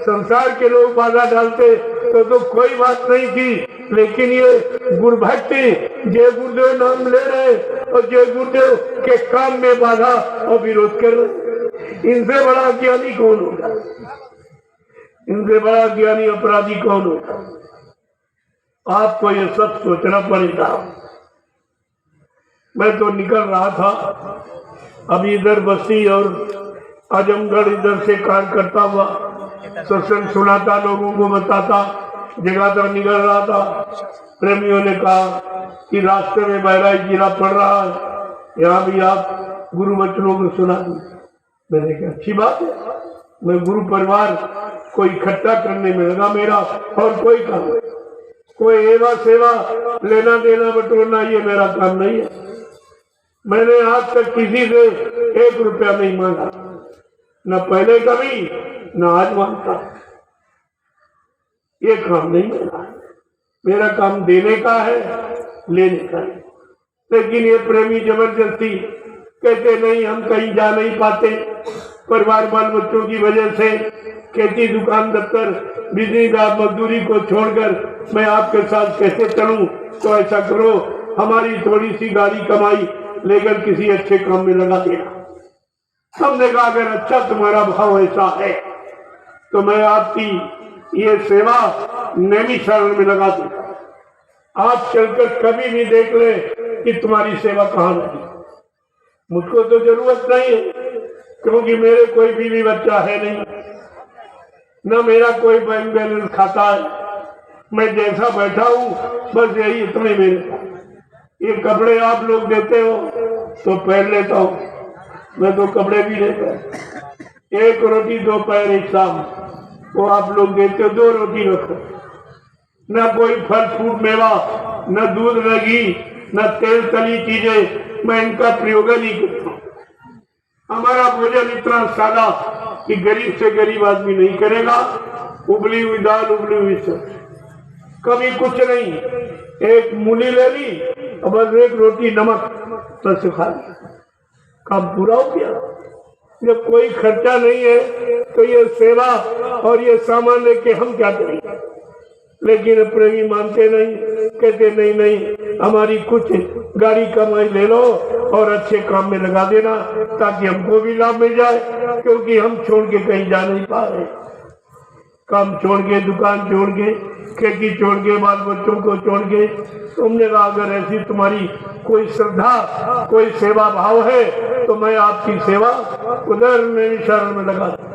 संसार के लोग बाधा डालते तो कोई बात नहीं थी, लेकिन ये गुरुभक्ति जय गुरुदेव नाम ले रहे और जय गुरुदेव के काम में बाधा और विरोध कर रहे। इनसे बड़ा ज्ञानी कौन होगा? इनसे बड़ा ज्ञानी अपराधी कौन होगा? आपको ये सब सोचना पड़ेगा। मैं तो निकल रहा था, अभी इधर बस्ती और आजमगढ़ इधर से कार्य करता हुआ सत्संग सुनाता, लोगों को बताता, जगाता निकल रहा था। प्रेमियों ने कहा कि रास्ते में बहराइच जिला पड़ रहा है, यहाँ भी आप गुरु बच्चों को सुना दीजिए। मैंने कहा अच्छी बात है। मैं गुरु परिवार को इकट्ठा करने में लगा मेरा, और कोई काम, कोई एवा सेवा लेना देना बटोरना ये मेरा काम नहीं है। मैंने आज तक किसी से 1 रुपया नहीं मांगा, न पहले कभी न आज मांगता। ये काम नहीं मेरा। मेरा काम देने का है, लेने का है। लेकिन ये प्रेमी जबरदस्ती कहते नहीं, हम कहीं जा नहीं पाते, परिवार बाल बच्चों की वजह से, खेती दुकान दफ्तर बिजली का मजदूरी को छोड़कर मैं आपके साथ कैसे चलूं? तो ऐसा करो, हमारी थोड़ी सी गाड़ी कमाई लेकर किसी अच्छे काम में लगा देना। हमने कहा अगर अच्छा तुम्हारा भाव ऐसा है तो मैं आपकी ये सेवा नैमिषारण्य में लगा दूंगा। आप चलकर कभी भी देख ले कि तुम्हारी सेवा कहाँ लगी। मुझको तो जरूरत नहीं है, क्योंकि मेरे कोई बीवी बच्चा है नहीं, न मेरा कोई बैंक बैलेंस खाता है। मैं जैसा बैठा हूँ बस यही इतने मेरे। ये कपड़े आप लोग देते हो तो पहन लेता हूँ, मैं तो कपड़े भी लेता। 1 रोटी दोपहर 1 शाम वो आप लोग देते हो, 2 रोटी रखो। न कोई फल फ्रूट मेवा, न दूध न घी, न तेल तली चीजें मैं इनका प्रयोग नहीं करता। हमारा भोजन इतना सादा कि गरीब से गरीब आदमी नहीं करेगा। उबली हुई दाल, उबली हुई सब्जी, कभी कुछ नहीं। 1 मूली ले ली और बस 1 रोटी नमक बस खा ली, काम पूरा हो गया। जब कोई खर्चा नहीं है तो ये सेवा और ये सामान लेके हम क्या करेंगे? लेकिन प्रेमी मानते नहीं, कहते नहीं नहीं, हमारी कुछ गाड़ी कमाई ले लो और अच्छे काम में लगा देना ताकि हमको भी लाभ मिल जाए, क्योंकि हम छोड़ के कहीं जा नहीं पा रहे। काम छोड़ के, दुकान छोड़ के, खेती छोड़ के, बाल बच्चों को छोड़ के। तुमने कहा अगर ऐसी तुम्हारी कोई श्रद्धा, कोई सेवा भाव है तो मैं आपकी सेवा उधर नैमिषारण्य में लगा दूं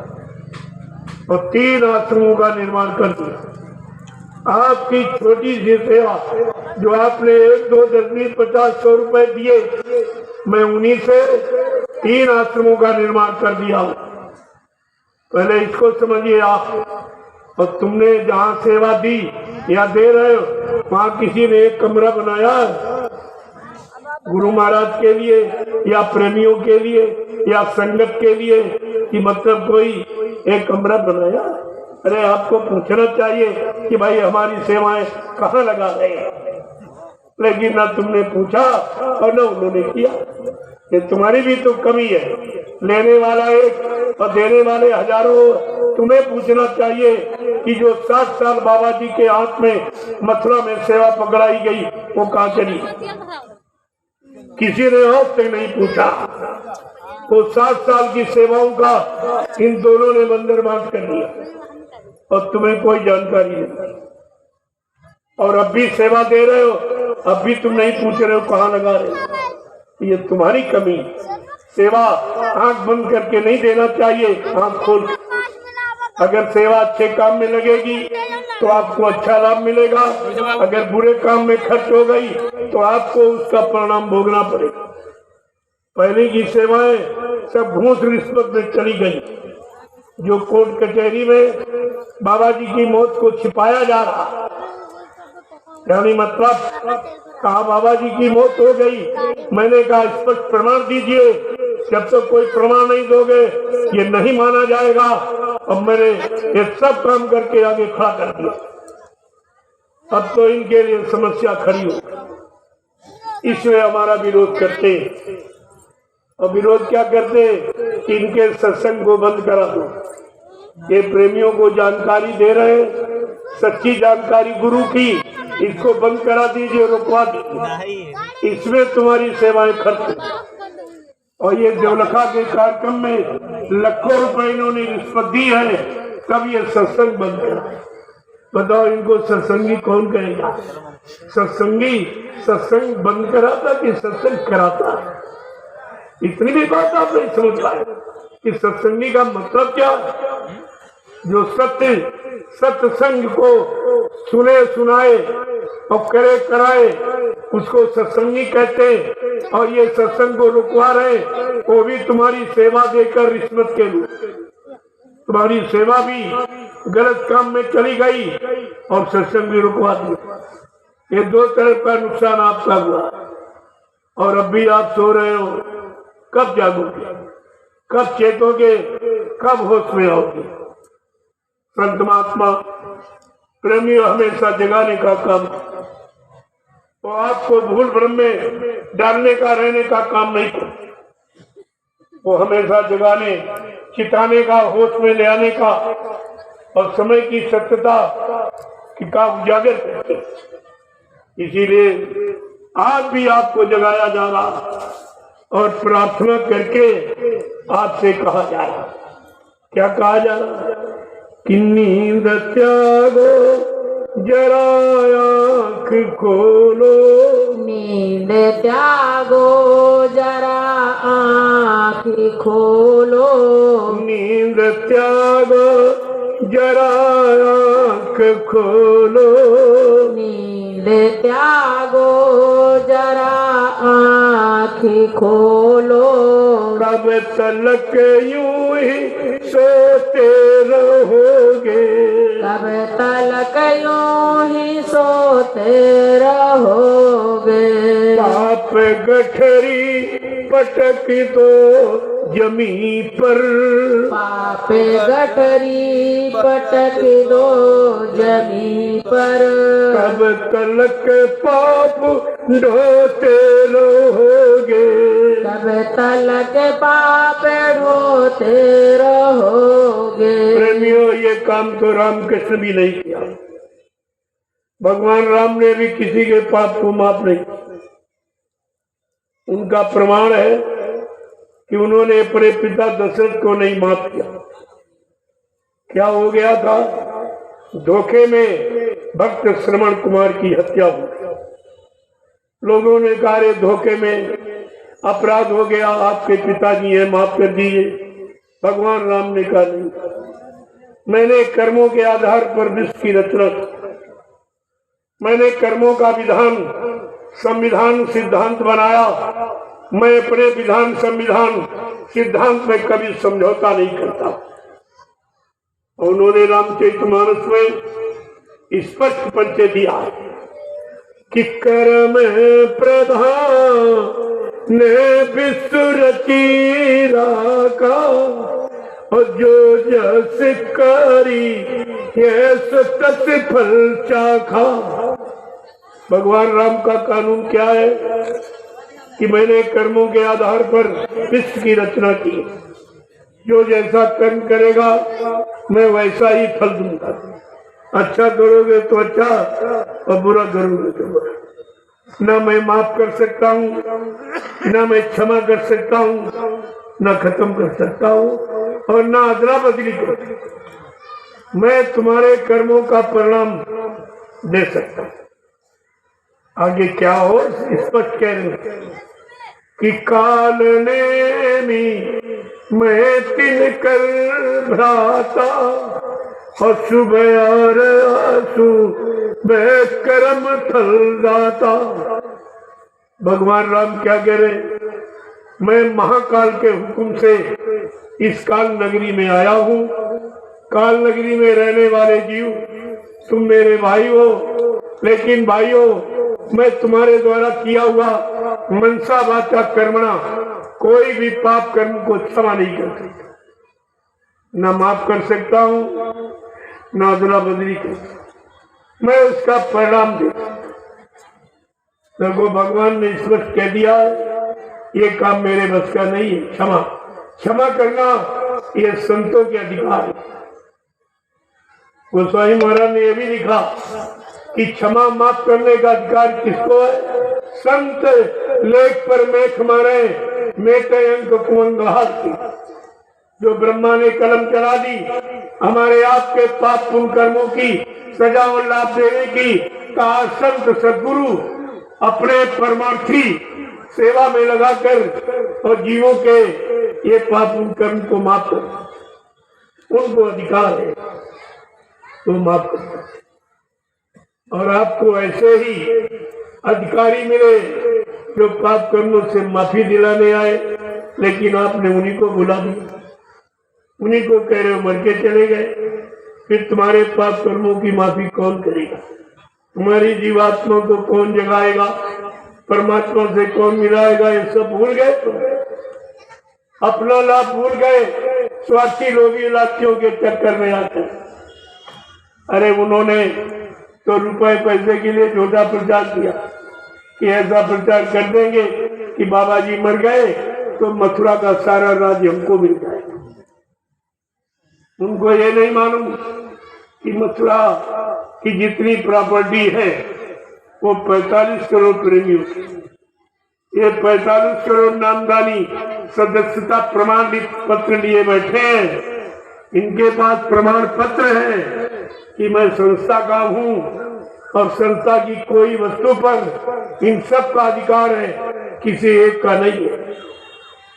और 3 आश्रमों का निर्माण कर दिया। आपकी छोटी सी सेवा जो आपने 1, 2, 10, 20, 50, 100 रुपए दिए, मैं उन्हीं से 3 आश्रमों का निर्माण कर दिया हूँ। पहले इसको समझिए आप। और तुमने जहाँ सेवा दी या दे रहे हो वहाँ किसी ने 1 कमरा बनाया गुरु महाराज के लिए या प्रेमियों के लिए या संगत के लिए कि मतलब कोई 1 कमरा बनाया? अरे आपको पूछना चाहिए कि भाई हमारी सेवाएं कहाँ लगा रहे हैं, लेकिन ना तुमने पूछा और ना उन्होंने किया। ये तुम्हारी भी तो कमी है, लेने वाला एक और देने वाले हजारों। तुम्हें पूछना चाहिए कि जो 60 साल बाबा जी के हाथ में मथुरा में सेवा पकड़ाई गई वो कहाँ चली? किसी ने आज तक नहीं पूछा। वो 60 साल की सेवाओं का इन दोनों ने बंदरबांट कर दिया और तुम्हें कोई जानकारी नहीं। और अब भी सेवा दे रहे हो, अब भी तुम नहीं पूछ रहे हो कहाँ लगा रहे हो। ये तुम्हारी कमी। सेवा आंख बंद करके नहीं देना चाहिए, आंख खोल। अगर सेवा अच्छे काम में लगेगी तो आपको अच्छा लाभ मिलेगा, अगर बुरे काम में खर्च हो गई तो आपको उसका परिणाम भोगना पड़ेगा। पहले की सेवाएं सब घूस रिश्वत में चली गई। जो कोर्ट कचहरी में बाबा जी की मौत को छिपाया जा रहा, यानी मतलब कहा बाबा जी की मौत हो गई, मैंने कहा स्पष्ट प्रमाण दीजिए। जब तक कोई प्रमाण नहीं दोगे ये नहीं माना जाएगा। अब मैंने ये सब काम करके आगे खड़ा कर दिया। अब तो इनके लिए समस्या खड़ी हो, इसमें हमारा विरोध करते। और विरोध क्या करते कि इनके सत्संग को बंद करा दो। ये प्रेमियों को जानकारी दे रहे, सच्ची जानकारी गुरु की, इसको बंद करा दीजिए, रुकवा दीजिए। इसमें तुम्हारी सेवाएं खर्च। और ये देवलखा के कार्यक्रम में लाखों रुपए इन्होंने रिश्वत दी है, तब ये सत्संग बंद करा। बताओ इनको सत्संगी कौन कहेगा? सत्संगी सत्संग बंद कराता कि सत्संग कराता? इतनी भी बात आप नहीं समझ पाए कि सत्संगी का मतलब क्या? जो सत्य सत्संग को सुने सुनाए और करे कराए उसको सत्संगी कहते। और ये सत्संग को रुकवा रहे, वो भी तुम्हारी सेवा देकर रिश्वत के रूप। तुम्हारी सेवा भी गलत काम में चली गई और सत्संग भी रुकवा दिया। ये दो तरफ का नुकसान आपका हुआ। और अब भी आप सो रहे हो, कब जागोगे? कब चेतोगे? कब होश में आओगे? संत महात्मा प्रेमी हमेशा जगाने का काम, तो आपको भूल भ्रम में डालने का रहने का काम नहीं करते। वो हमेशा जगाने, चिताने का, होश में ले आने का और समय की सत्यता का उजागर करते। इसीलिए आज भी आपको जगाया जा रहा और प्रार्थना करके आपसे कहा जा रहा। क्या कहा जा रहा? कि नींद त्यागो जरा आँख खोलो, नींद त्यागो जरा आँख खोलो, नींद त्यागो जरा आँख खोलो, नींद त्यागो जरा आँख खोलो। कब तलक यूं ही सोते रहोगे, कब तलक यूं ही सोते रहोगे। पाप गठरी पटक दो जमी पर, पाप गठरी पटक दो जमी पर। कब तलक पाप ढोते रहोगे, कब तलक पाप ढोते रहोगे। प्रेमियों ये काम तो रामकृष्ण भी नहीं किया। भगवान राम ने भी किसी के पाप को माफ नहीं किया। उनका प्रमाण है कि उन्होंने अपने पिता दशरथ को नहीं माफ किया। क्या हो गया था? धोखे में भक्त श्रवण कुमार की हत्या हो गई। लोगों ने कहा रे धोखे में अपराध हो गया, आपके पिताजी हैं, माफ कर दीजिए। भगवान राम ने कहा नहीं, मैंने कर्मों के आधार पर विश्व की रचना की। मैंने कर्मों का विधान संविधान सिद्धांत बनाया। मैं अपने विधान संविधान सिद्धांत में कभी समझौता नहीं करता। उन्होंने रामचरितमानस में स्पष्ट परिचय दिया कि कर्म प्रधान ने विश्व रची राखा और जो जस करी ये सतत फल चाखा। भगवान राम का कानून क्या है कि मैंने कर्मों के आधार पर विश्व की रचना की। जो जैसा कर्म करेगा मैं वैसा ही फल दूंगा। अच्छा करोगे तो अच्छा और बुरा करोगे तो बुरा। ना मैं माफ कर सकता हूँ, ना मैं क्षमा कर सकता हूँ, ना खत्म कर सकता हूँ और ना अदला बदली कर सकता हूँ। मैं तुम्हारे कर्मों का परिणाम दे सकता हूँ। आगे क्या हो स्पष्ट कह रहे कि काल ने मैं तिन कर भ्राता और शुभ और अशुभ कर्म फल दाता। भगवान राम क्या कह रहे? मैं महाकाल के हुक्म से इस काल नगरी में आया हूँ। काल नगरी में रहने वाले जीव तुम मेरे भाई हो, लेकिन भाइयों मैं तुम्हारे द्वारा किया हुआ मनसा वाचा कर्मणा कोई भी पाप कर्म को क्षमा नहीं कर सकता, न माफ कर सकता हूँ, न अदला बदली कर सकता। मैं उसका परिणाम दे सकता। भगवान ने स्पष्ट कह दिया ये काम मेरे बस का नहीं है। क्षमा क्षमा करना ये संतों के अधिकार है। गोस्वामी महाराज ने यह भी लिखा कि क्षमा माफ करने का अधिकार किसको है? संत लेख पर मेख मारे मेटे अंक कुमंगहार की। जो ब्रह्मा ने कलम चला दी हमारे आपके पाप पुण्य कर्मों की सजा और लाभ देने की, कहा संत सदगुरु अपने परमार्थी सेवा में लगाकर और जीवों के ये पाप पुण्य कर्म को माफ कर, उनको अधिकार है तो माफ कर। और आपको ऐसे ही अधिकारी मिले जो पाप कर्मों से माफी दिलाने आए, लेकिन आपने उन्हीं को बुला दिया, उन्हीं को कह रहे हो मर के चले गए। फिर तुम्हारे पाप कर्मों की माफी कौन करेगा? तुम्हारी जीवात्मा को कौन जगाएगा? परमात्मा से कौन मिलाएगा? ये सब भूल गए तुम, अपना लाभ भूल गए स्वार्थी लोभी लाथियों के चक्कर में आकर। अरे उन्होंने तो रुपए पैसे के लिए झूठा प्रचार किया कि ऐसा प्रचार कर देंगे कि बाबा जी मर गए तो मथुरा का सारा राज्य हमको मिल जाएगा। उनको ये नहीं मालूम कि मथुरा की जितनी प्रॉपर्टी है वो 45 करोड़ प्रेमियों की। ये 45 करोड़ नामदानी सदस्यता प्रमाण पत्र लिए बैठे हैं। इनके पास प्रमाण पत्र है कि मैं संस्था का हूँ और संस्था की कोई वस्तु पर इन सब का अधिकार है, किसी एक का नहीं है।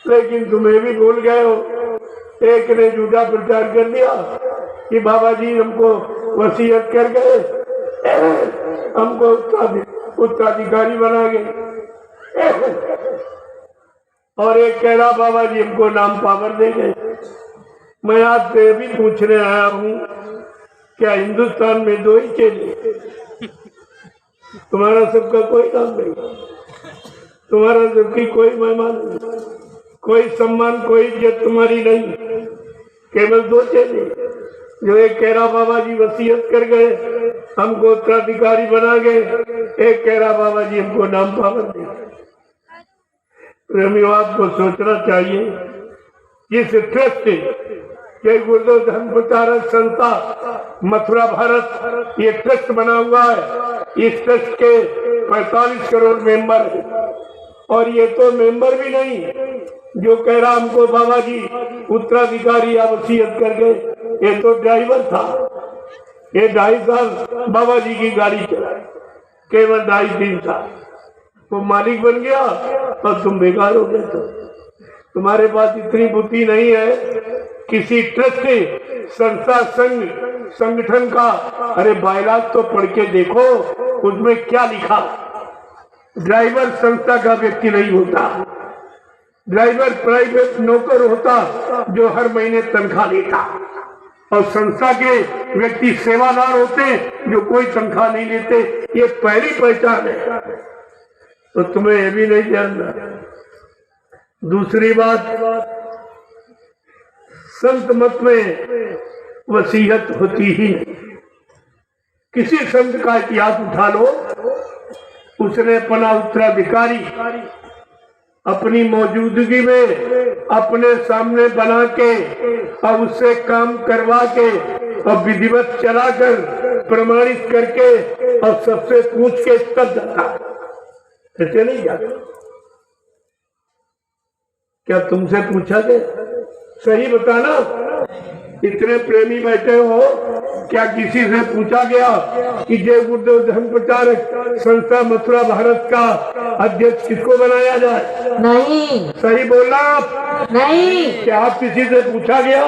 लेकिन तुम्हें भी भूल गए हो, एक ने झूठा प्रचार कर दिया कि बाबा जी हमको वसीयत कर गए, हमको उत्तराधिकारी बना गए। और एक कह रहा बाबा जी हमको नाम पावर दे गए। मैं आज से भी पूछने आया हूँ, क्या हिंदुस्तान में 2 ही चेले? तुम्हारा सबका कोई काम नहीं, तुम्हारा सबकी कोई मेहमान नहीं, कोई सम्मान कोई इज्जत तुम्हारी नहीं। केवल 2 चेले, जो एक कह रहा बाबा जी वसीयत कर गए हमको उत्तराधिकारी बना गए, एक कह रहा बाबा जी हमको नाम पावर दे। प्रेमियों आपको सोचना चाहिए, जिस ट्रस्ट जय गुरुदेव धर्म प्रचारक संस्था मथुरा भारत ये ट्रस्ट बना हुआ है, इस ट्रस्ट के 45 करोड़ मेंबर है। और ये तो मेंबर भी नहीं जो कह रहा हमको बाबा जी उत्तराधिकारी या वसीयत कर गए, ये तो ड्राइवर था। ये 2.5 साल बाबा जी की गाड़ी चलाई, केवल 2.5-3 साल, वो मालिक बन गया और तुम बेकार हो गए। तो तुम्हारे पास इतनी बुद्धि नहीं है किसी ट्रस्ट संस्था संघ संगठन का। अरे बायलाज तो पढ़ के देखो उसमें क्या लिखा। ड्राइवर संस्था का व्यक्ति नहीं होता, ड्राइवर प्राइवेट नौकर होता जो हर महीने तनख्वाह लेता, और संस्था के व्यक्ति सेवादार होते जो कोई तनख्वाह नहीं लेते। ये पहली पहचान है, तो तुम्हें ये भी नहीं जानना। दूसरी बात, संत मत में वसीयत होती ही नहीं। किसी संत का इतिहास उठा लो, उसने अपना उत्तराधिकारी अपनी मौजूदगी में अपने सामने बना के और उससे काम करवा के और विधिवत चलाकर प्रमाणित करके और सबसे पूछ के तब जाता। ऐसे नहीं जाता। क्या तुमसे पूछा गया? सही बताना, इतने प्रेमी बैठे हो, क्या किसी से पूछा गया कि जय गुरुदेव धर्म प्रचारक संस्था मथुरा भारत का अध्यक्ष किसको बनाया जाए? नहीं। सही बोलना आप? नहीं। क्या आप किसी से पूछा गया?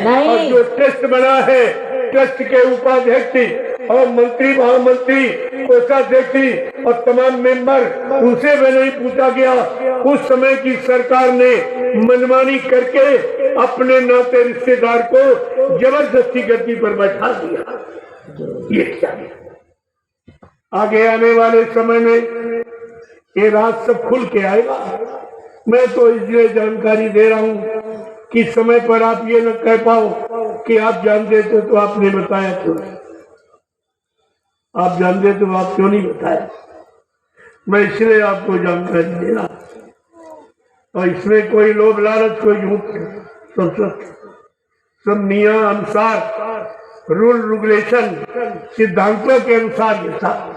नहीं। और जो ट्रस्ट बना है, ट्रस्ट के उपाध्यक्ष और मंत्री, महामंत्री, कोषाध्यक्ष और तमाम मेंबर, उनसे भी नहीं पूछा गया। उस समय की सरकार ने मनमानी करके अपने नाते रिश्तेदार को जबरदस्ती गद्दी पर बैठा दिया। ये क्या है? आगे आने वाले समय में ये राज सब खुल के आएगा। मैं तो इसलिए जानकारी दे रहा हूँ कि समय पर आप ये न कह पाओ कि आप जानते थे तो आपने बताया क्यों? आप जानते तो आप क्यों नहीं बताया? मैं इसलिए आपको जानकारी दे रहा हूं। और इसमें कोई लोभ लालच, कोई झूठ, सब नियम अनुसार, रूल रेगुलेशन, सिद्धांतों के अनुसार ये सब।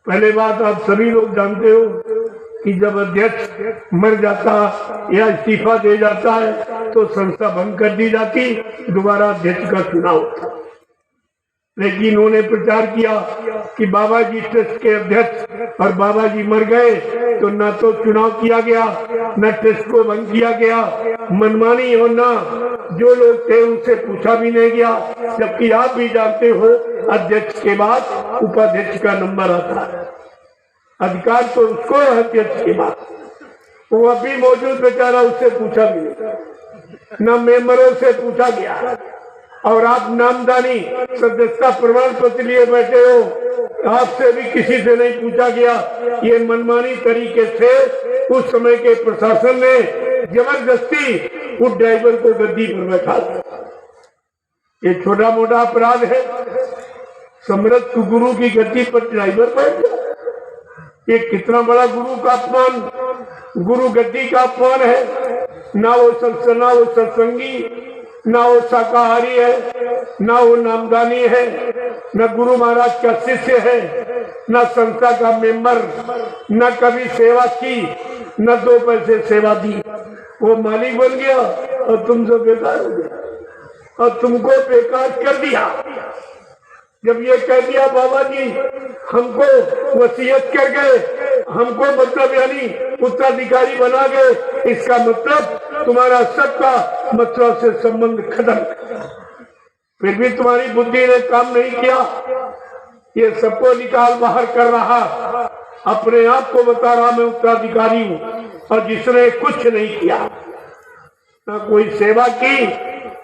पहले बात आप सभी लोग जानते हो कि जब अध्यक्ष मर जाता या इस्तीफा दे जाता है तो संस्था भंग कर दी जाती, दोबारा अध्यक्ष का चुनाव होता। लेकिन उन्होंने प्रचार किया कि बाबा जी ट्रस्ट के अध्यक्ष और बाबा जी मर गए तो न तो चुनाव किया गया, न ट्रस्ट को भंग किया गया, मनमानी और न जो लोग थे उनसे पूछा भी नहीं गया। जबकि आप भी जानते हो अध्यक्ष के बाद उपाध्यक्ष का नंबर आता है। अधिकार तो उसको है अध्यक्ष के बाद। वो अभी मौजूद बेचारा, उससे पूछा भी नहीं, न मेंबरों से पूछा गया। और आप नामदानी सदस्यता प्रमाण पत्र लिए बैठे हो, आपसे भी किसी से नहीं पूछा गया। ये मनमानी तरीके से उस समय के प्रशासन ने जबरदस्ती उस ड्राइवर को गद्दी पर बैठा दिया। ये छोटा मोटा अपराध है? समृद्ध गुरु की गद्दी पर ड्राइवर बैठ गया, ये कितना बड़ा गुरु का अपमान, गुरु गद्दी का अपमान है। ना वो सत्संगी, ना वो शाकाहारी है, ना वो नामदानी है, न गुरु महाराज का शिष्य है, न संस्था का मेंबर, न कभी सेवा की, न 2 पैसे सेवा दी। वो मालिक बन गया और तुम सब बेकार हो गया और तुमको बेकार कर दिया। जब ये कह दिया बाबा जी हमको वसीयत कर गए, हमको मतलब यानी उत्तराधिकारी बना गए, इसका मतलब तुम्हारा सबका मथुरा से संबंध खत्म। फिर भी तुम्हारी बुद्धि ने काम नहीं किया। ये सबको निकाल बाहर कर रहा, अपने आप को बता रहा मैं उत्तराधिकारी हूँ, और जिसने कुछ नहीं किया, ना कोई सेवा की,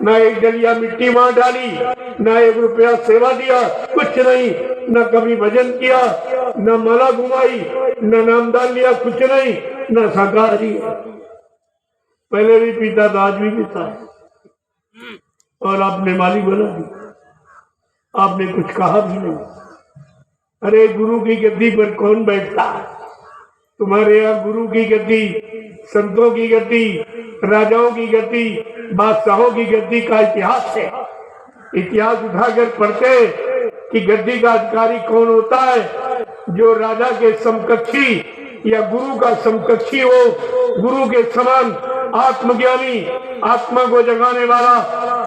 ना एक डलिया मिट्टी वहां डाली, ना 1 रुपया सेवा दिया, कुछ नहीं, न कभी भजन किया, न माला घुमाई, न नामदान लिया, कुछ नहीं, न शाकाहारी। पहले भी पीता था, आज भी पीता है, और आपने मालिक बना दिया। आपने कुछ कहा भी नहीं। अरे गुरु की गद्दी पर कौन बैठता है? तुम्हारे यहाँ गुरु की गद्दी, संतों की गद्दी, राजाओं की गद्दी, बादशाहों की गद्दी का इतिहास है। इतिहास उठाकर पढ़ते कि गद्दी का अधिकारी कौन होता है? जो राजा के समकक्षी या गुरु का समकक्षी हो, गुरु के समान आत्मज्ञानी, आत्मा को जगाने वाला,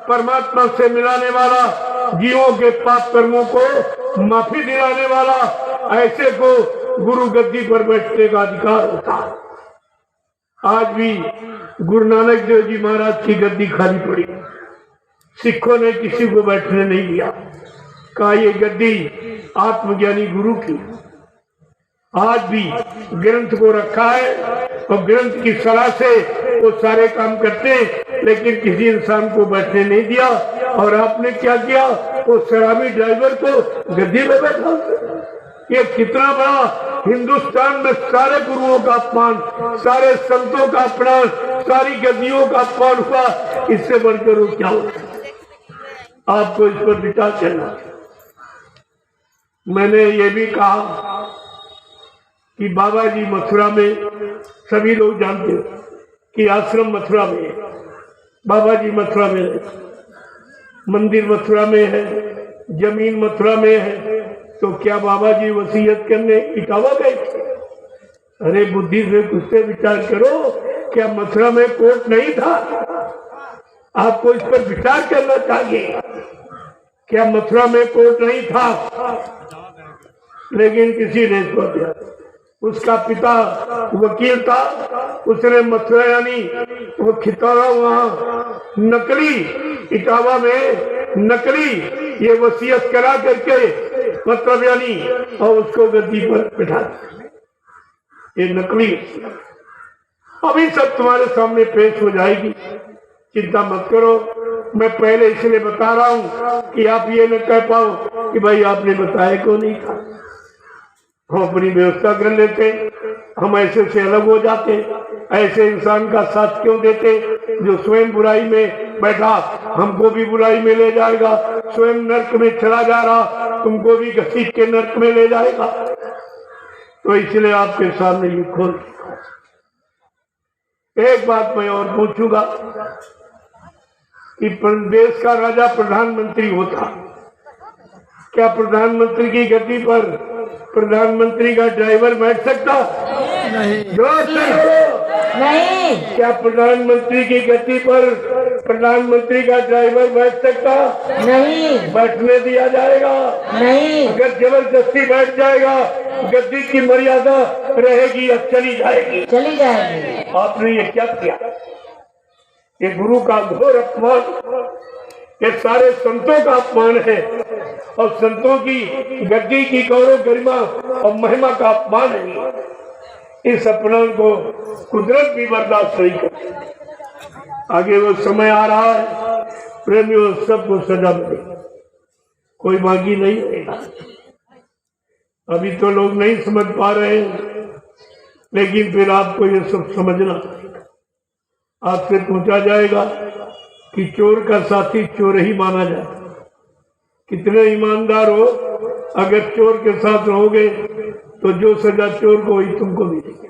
परमात्मा से मिलाने वाला, जीवों के पाप कर्मों को माफी दिलाने वाला, ऐसे को गुरु गद्दी पर बैठने का अधिकार होता है। आज भी गुरु नानक देव जी महाराज की गद्दी खाली पड़ी, सिखों ने किसी को बैठने नहीं दिया। कहा ये गद्दी आत्मज्ञानी गुरु की। आज भी ग्रंथ को रखा है और ग्रंथ की सलाह से वो सारे काम करते हैं, लेकिन किसी इंसान को बैठने नहीं दिया। और आपने क्या किया? वो शराबी ड्राइवर को गद्दी में बैठा। ये कितना बड़ा हिंदुस्तान में सारे गुरुओं का अपमान, सारे संतों का अपमान, सारी गद्दियों का अपमान हुआ, इससे बढ़कर वो क्या होता? आपको इस पर विचार करना। मैंने ये भी कहा कि बाबा जी मथुरा में, सभी लोग जानते हो कि आश्रम मथुरा में है, बाबा जी मथुरा में है, मंदिर मथुरा में है, जमीन मथुरा में है, तो क्या बाबा जी वसीयत करने इटावा गए थे? अरे बुद्धि से कुछ से विचार करो, क्या मथुरा में कोर्ट नहीं था? आपको इस पर विचार करना चाहिए। क्या मथुरा में कोर्ट नहीं था? लेकिन किसी ने इसको दिया। उसका पिता वकील था, उसने मथुरा यानी वो खितौरा वहां नकली इटावा में नकली ये वसीयत करा करके मतलब यानी और उसको गद्दी पर बिठा ये नकली। अभी सब तुम्हारे सामने पेश हो जाएगी, चिंता मत करो। मैं पहले इसलिए बता रहा हूं कि आप ये न कह पाओ कि भाई आपने बताया क्यों नहीं था। हम अपनी व्यवस्था कर लेते, हम ऐसे से अलग हो जाते। ऐसे इंसान का साथ क्यों देते जो स्वयं बुराई में बैठा, हमको भी बुराई में ले जाएगा, स्वयं नर्क में चला जा रहा, तुमको भी घसीट के नर्क में ले जाएगा। तो इसलिए आपके सामने ये खोल। एक बात मैं और पूछूंगा कि देश का राजा प्रधानमंत्री होता, क्या प्रधानमंत्री की गद्दी पर प्रधानमंत्री का ड्राइवर बैठ सकता? नहीं। क्या प्रधानमंत्री की गद्दी पर प्रधानमंत्री का ड्राइवर बैठ सकता? नहीं। बैठने दिया जाएगा? नहीं। अगर जबरदस्ती बैठ जाएगा, गद्दी की मर्यादा रहेगी या चली जाएगी? चली जाएगी। आपने ये क्या किया? ये गुरु का घोर अपमान, ये सारे संतों का अपमान है और संतों की गद्दी की गौरव गरिमा और महिमा का अपमान है। इस अपमान को कुदरत भी बर्दाश्त नहीं करती। आगे वो समय आ रहा है, प्रेमियों सबको सजा मिलेगी, कोई बाकी नहीं रहेगा। अभी तो लोग नहीं समझ पा रहे हैं, लेकिन फिर आपको ये सब समझना पड़ेगा। आपसे पूछा जाएगा कि चोर का साथी चोर ही माना जाए। कितने ईमानदार हो, अगर चोर के साथ रहोगे तो जो सजा चोर को ही तुमको मिलेगी।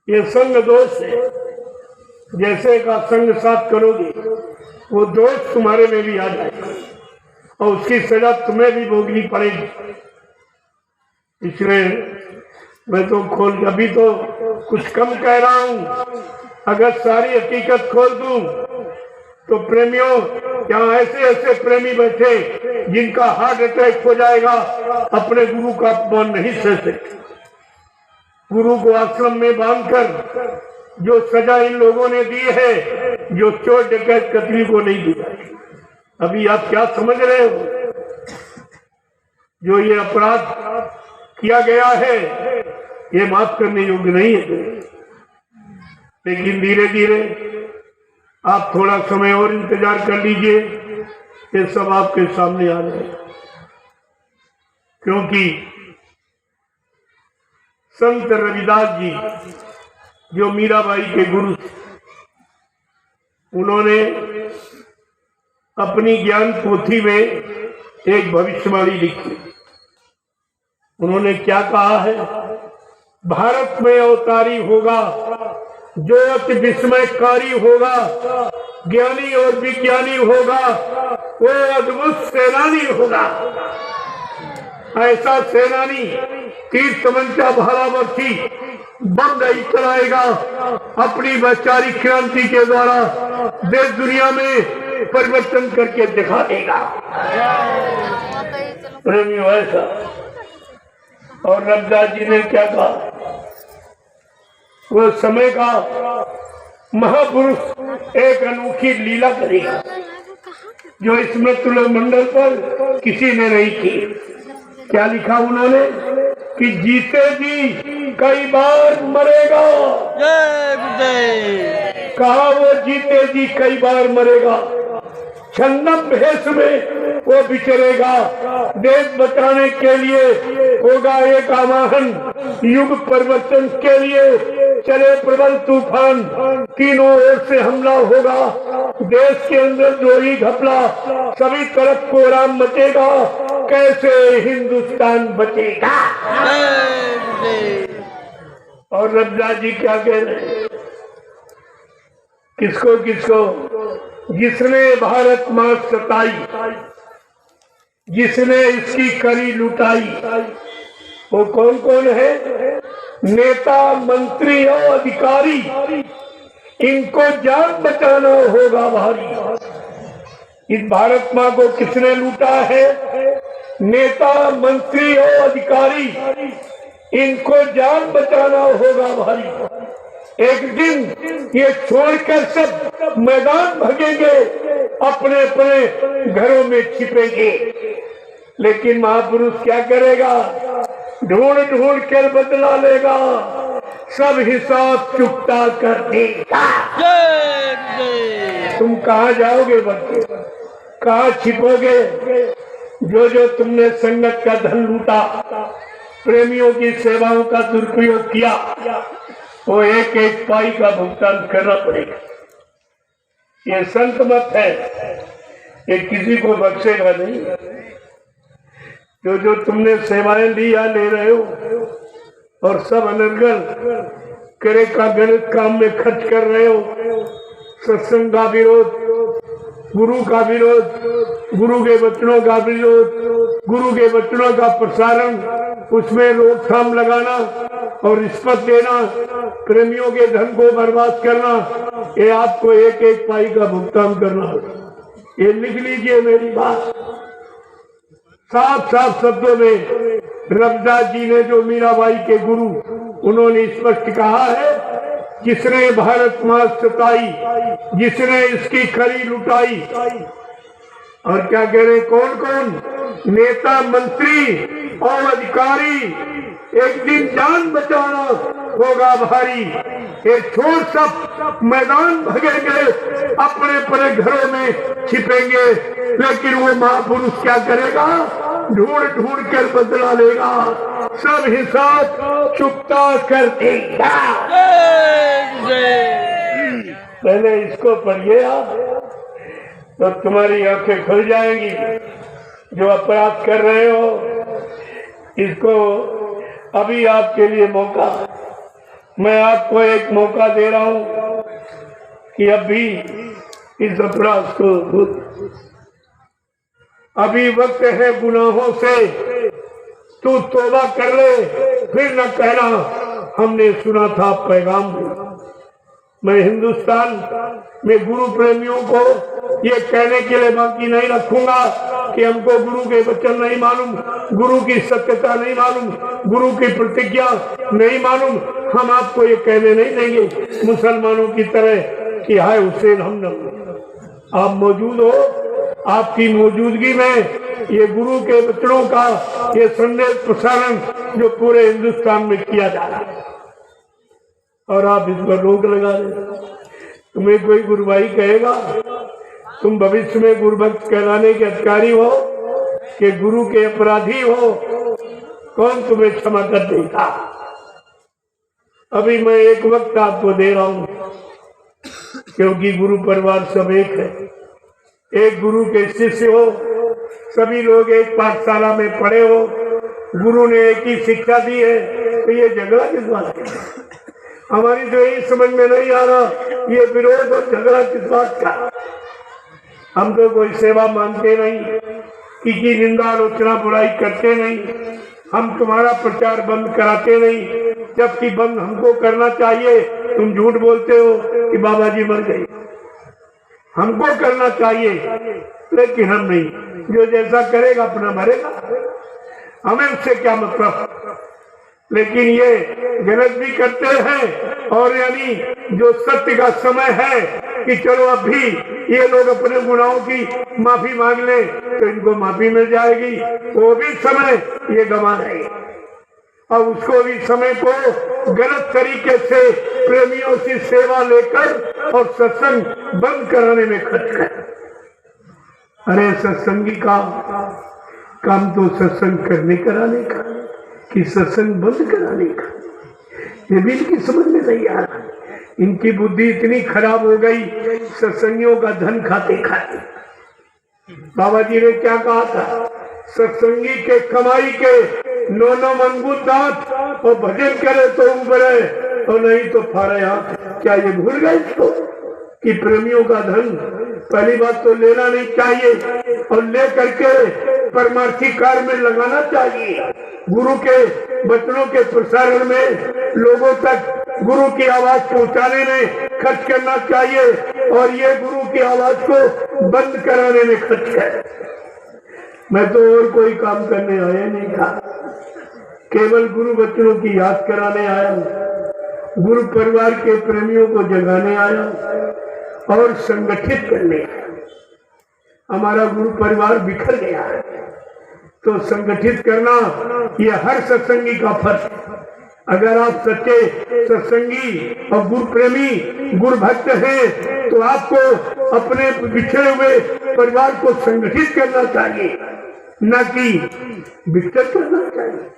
ये संग दोष है, जैसे का संग साथ करोगे वो दोष तुम्हारे में भी आ जाएगा और उसकी सजा तुम्हें भी भोगनी पड़ेगी। इसलिए मैं तो खोल, अभी तो कुछ कम कह रहा हूं, अगर सारी हकीकत खोल दूं तो प्रेमियों, यहाँ ऐसे ऐसे प्रेमी बैठे जिनका हार्ट अटैक हो जाएगा, अपने गुरु का अपमान नहीं सह सकते। गुरु को आश्रम में बांधकर जो सजा इन लोगों ने दी है, जो चोर डकैत कतली को नहीं दी जाएगी। अभी आप क्या समझ रहे हो? जो ये अपराध किया गया है ये माफ करने योग्य नहीं है, लेकिन धीरे धीरे आप थोड़ा समय और इंतजार कर लीजिए, ये सब आपके सामने आ जाएगा। क्योंकि संत रविदास जी जो मीराबाई के गुरु थे, उन्होंने अपनी ज्ञान पोथी में एक भविष्यवाणी लिखी। उन्होंने क्या कहा है? भारत में अवतारी होगा जो अति विस्मयकारी होगा, ज्ञानी और विज्ञानी होगा, वो अद्भुत सेनानी होगा। ऐसा सेनानी तीर तमंचा भाला वर्षी बम नहीं चलाएगा, अपनी वैचारिक क्रांति के द्वारा देश दुनिया में परिवर्तन करके दिखा देगा। प्रेमियों ऐसा। और रविदास जी ने क्या कहा? वो समय का महापुरुष एक अनोखी लीला करेगा जो इस मृत्यु मंडल पर किसी ने नहीं की। क्या लिखा उन्होंने? कि जीते जी कई बार मरेगा। कहा वो जीते जी कई बार मरेगा, छन्नम भेष में वो विचरेगा, देश बचाने के लिए होगा एक आवाहन, युग परिवर्तन के लिए चले प्रबल तूफान, तीनों ओर से हमला होगा, देश के अंदर द्रोही घपला, सभी तरफ कोहराम मचेगा, कैसे हिंदुस्तान बचेगा। और रमजा जी क्या कह रहे हैं, किसको किसको, जिसने भारत माँ सताई, जिसने इसकी करी लुटाई, वो कौन कौन है, नेता मंत्री और अधिकारी, इनको जान बचाना होगा भारी। इस भारत माँ को किसने लूटा है, नेता मंत्री और अधिकारी, इनको जान बचाना होगा भारी। एक दिन ये छोड़कर सब मैदान भागेंगे, अपने अपने घरों में छिपेंगे, लेकिन महापुरुष क्या करेगा, ढूंढ ढूंढ कर बदला लेगा, सब हिसाब चुकता कर देगा। तुम कहाँ जाओगे बच्चे, कहाँ छिपोगे, जो जो तुमने संगत का धन लूटा, प्रेमियों की सेवाओं का दुरुपयोग किया, वो एक एक पाई का भुगतान करना पड़ेगा। ये संत मत है, ये किसी को बख्शेगा नहीं। जो जो तुमने सेवाएं ली या ले रहे हो और सब अनर्गल करे का गलत काम में खर्च कर रहे हो, सत्संग का विरोध, गुरु का विरोध, गुरु के वचनों का विरोध, गुरु के वचनों का प्रसारण, उसमें रोकथाम लगाना और रिश्वत देना, प्रेमियों के धन को बर्बाद करना, ये आपको एक एक पाई का भुगतान करना होगा। ये लिख लीजिए मेरी बात, साफ साफ शब्दों में रविदास जी ने, जो मीराबाई के गुरु, उन्होंने स्पष्ट कहा है, जिसने भारत माँ सताई, जिसने इसकी खरी लुटाई। और क्या कह रहे, कौन कौन, नेता मंत्री और अधिकारी, एक दिन जान बचाना होगा भारी। ये छोड़ सब मैदान भगेंगे, अपने अपने घरों में छिपेंगे, लेकिन वो महापुरुष क्या करेगा, ढूंढ ढूंढ कर बदला लेगा, सब हिसाब चुकता कर देगा। पहले इसको पढ़िए आप, तो तुम्हारी आंखें खुल जाएंगी। जो अपराध कर रहे हो, इसको अभी आपके लिए मौका, मैं आपको एक मौका दे रहा हूं कि अभी इस अपराध को, अभी वक्त है गुनाहों से तू तौबा कर ले, फिर न कहना हमने सुना था पैगाम। मैं हिंदुस्तान में गुरु प्रेमियों को ये कहने के लिए बाकी नहीं रखूंगा कि हमको गुरु के वचन नहीं मालूम, गुरु की सत्यता नहीं मालूम, गुरु की प्रतिज्ञा नहीं मालूम। हम आपको ये कहने नहीं देंगे मुसलमानों की तरह कि हाय हुसैन हम न। आप मौजूद हो, आपकी मौजूदगी में ये गुरु के वचनों का ये संदेश प्रसारण जो पूरे हिंदुस्तान में किया जा रहा है, और आप इस पर रोक लगा रहे। तुम्हें कोई गुरुभाई कहेगा तुम भविष्य में गुरुभक्त कहलाने के अधिकारी हो कि गुरु के अपराधी हो, कौन तुम्हें क्षमा कर देगा। अभी मैं एक वक्त आपको दे रहा हूं, क्योंकि गुरु परिवार सब एक है, एक गुरु के शिष्य हो, सभी लोग एक पाठशाला में पढ़े हो, गुरु ने एक ही शिक्षा दी है, तो ये झगड़ा किस बात का। हमारी तो यही समझ में नहीं आ रहा, ये विरोध और झगड़ा किस बात का। हम तो कोई सेवा मानते नहीं, किसी की निंदा आलोचना बुराई करते नहीं, हम तुम्हारा प्रचार बंद कराते नहीं, जबकि बंद हमको करना चाहिए। तुम झूठ बोलते हो कि बाबा जी मर गए, हमको करना चाहिए, लेकिन हम नहीं। जो जैसा करेगा अपना मरेगा, हमें उससे क्या मतलब। लेकिन ये गलत भी करते हैं, और यानी जो सत्य का समय है कि चलो अब भी ये लोग अपने गुनाहों की माफी मांग ले तो इनको माफी मिल जाएगी, वो भी समय ये गंवा रहे, और उसको भी समय को गलत तरीके से प्रेमियों की सेवा लेकर और सत्संग बंद कराने में खर्च कर। अरे सत्संगी का काम तो सत्संग करने कराने का कि सत्संग बंद कराने का। ये भी इनकी समझ में नहीं आ रहा। इनकी बुद्धि इतनी खराब हो गई सत्संगियों का धन खाते खाते। बाबा जी ने क्या कहा था, सत्संगी के कमाई के 9 मंगूर दांत और भजन करे तो उबरे और नहीं तो फारे हाथ। क्या ये भूल गए इसको कि प्रेमियों का धन पहली बात तो लेना नहीं चाहिए और ले करके परमार्थी कार्य में लगाना चाहिए। गुरु के वचनों के प्रसारण में, लोगों तक गुरु की आवाज पहुंचाने में खर्च करना चाहिए और ये गुरु की आवाज को बंद कराने में खर्च है। मैं तो और कोई काम करने आया नहीं था, केवल गुरु वचनों की याद कराने आया हूँ, गुरु परिवार के प्रेमियों को जगाने आया और संगठित करने आया। हमारा गुरु परिवार बिखर गया है तो संगठित करना ये हर सत्संगी का फर्ज है। अगर आप सच्चे सत्संगी और गुरु प्रेमी गुरु भक्त हैं तो आपको अपने बिछड़े हुए परिवार को संगठित करना चाहिए, न कि बिखर करना चाहिए।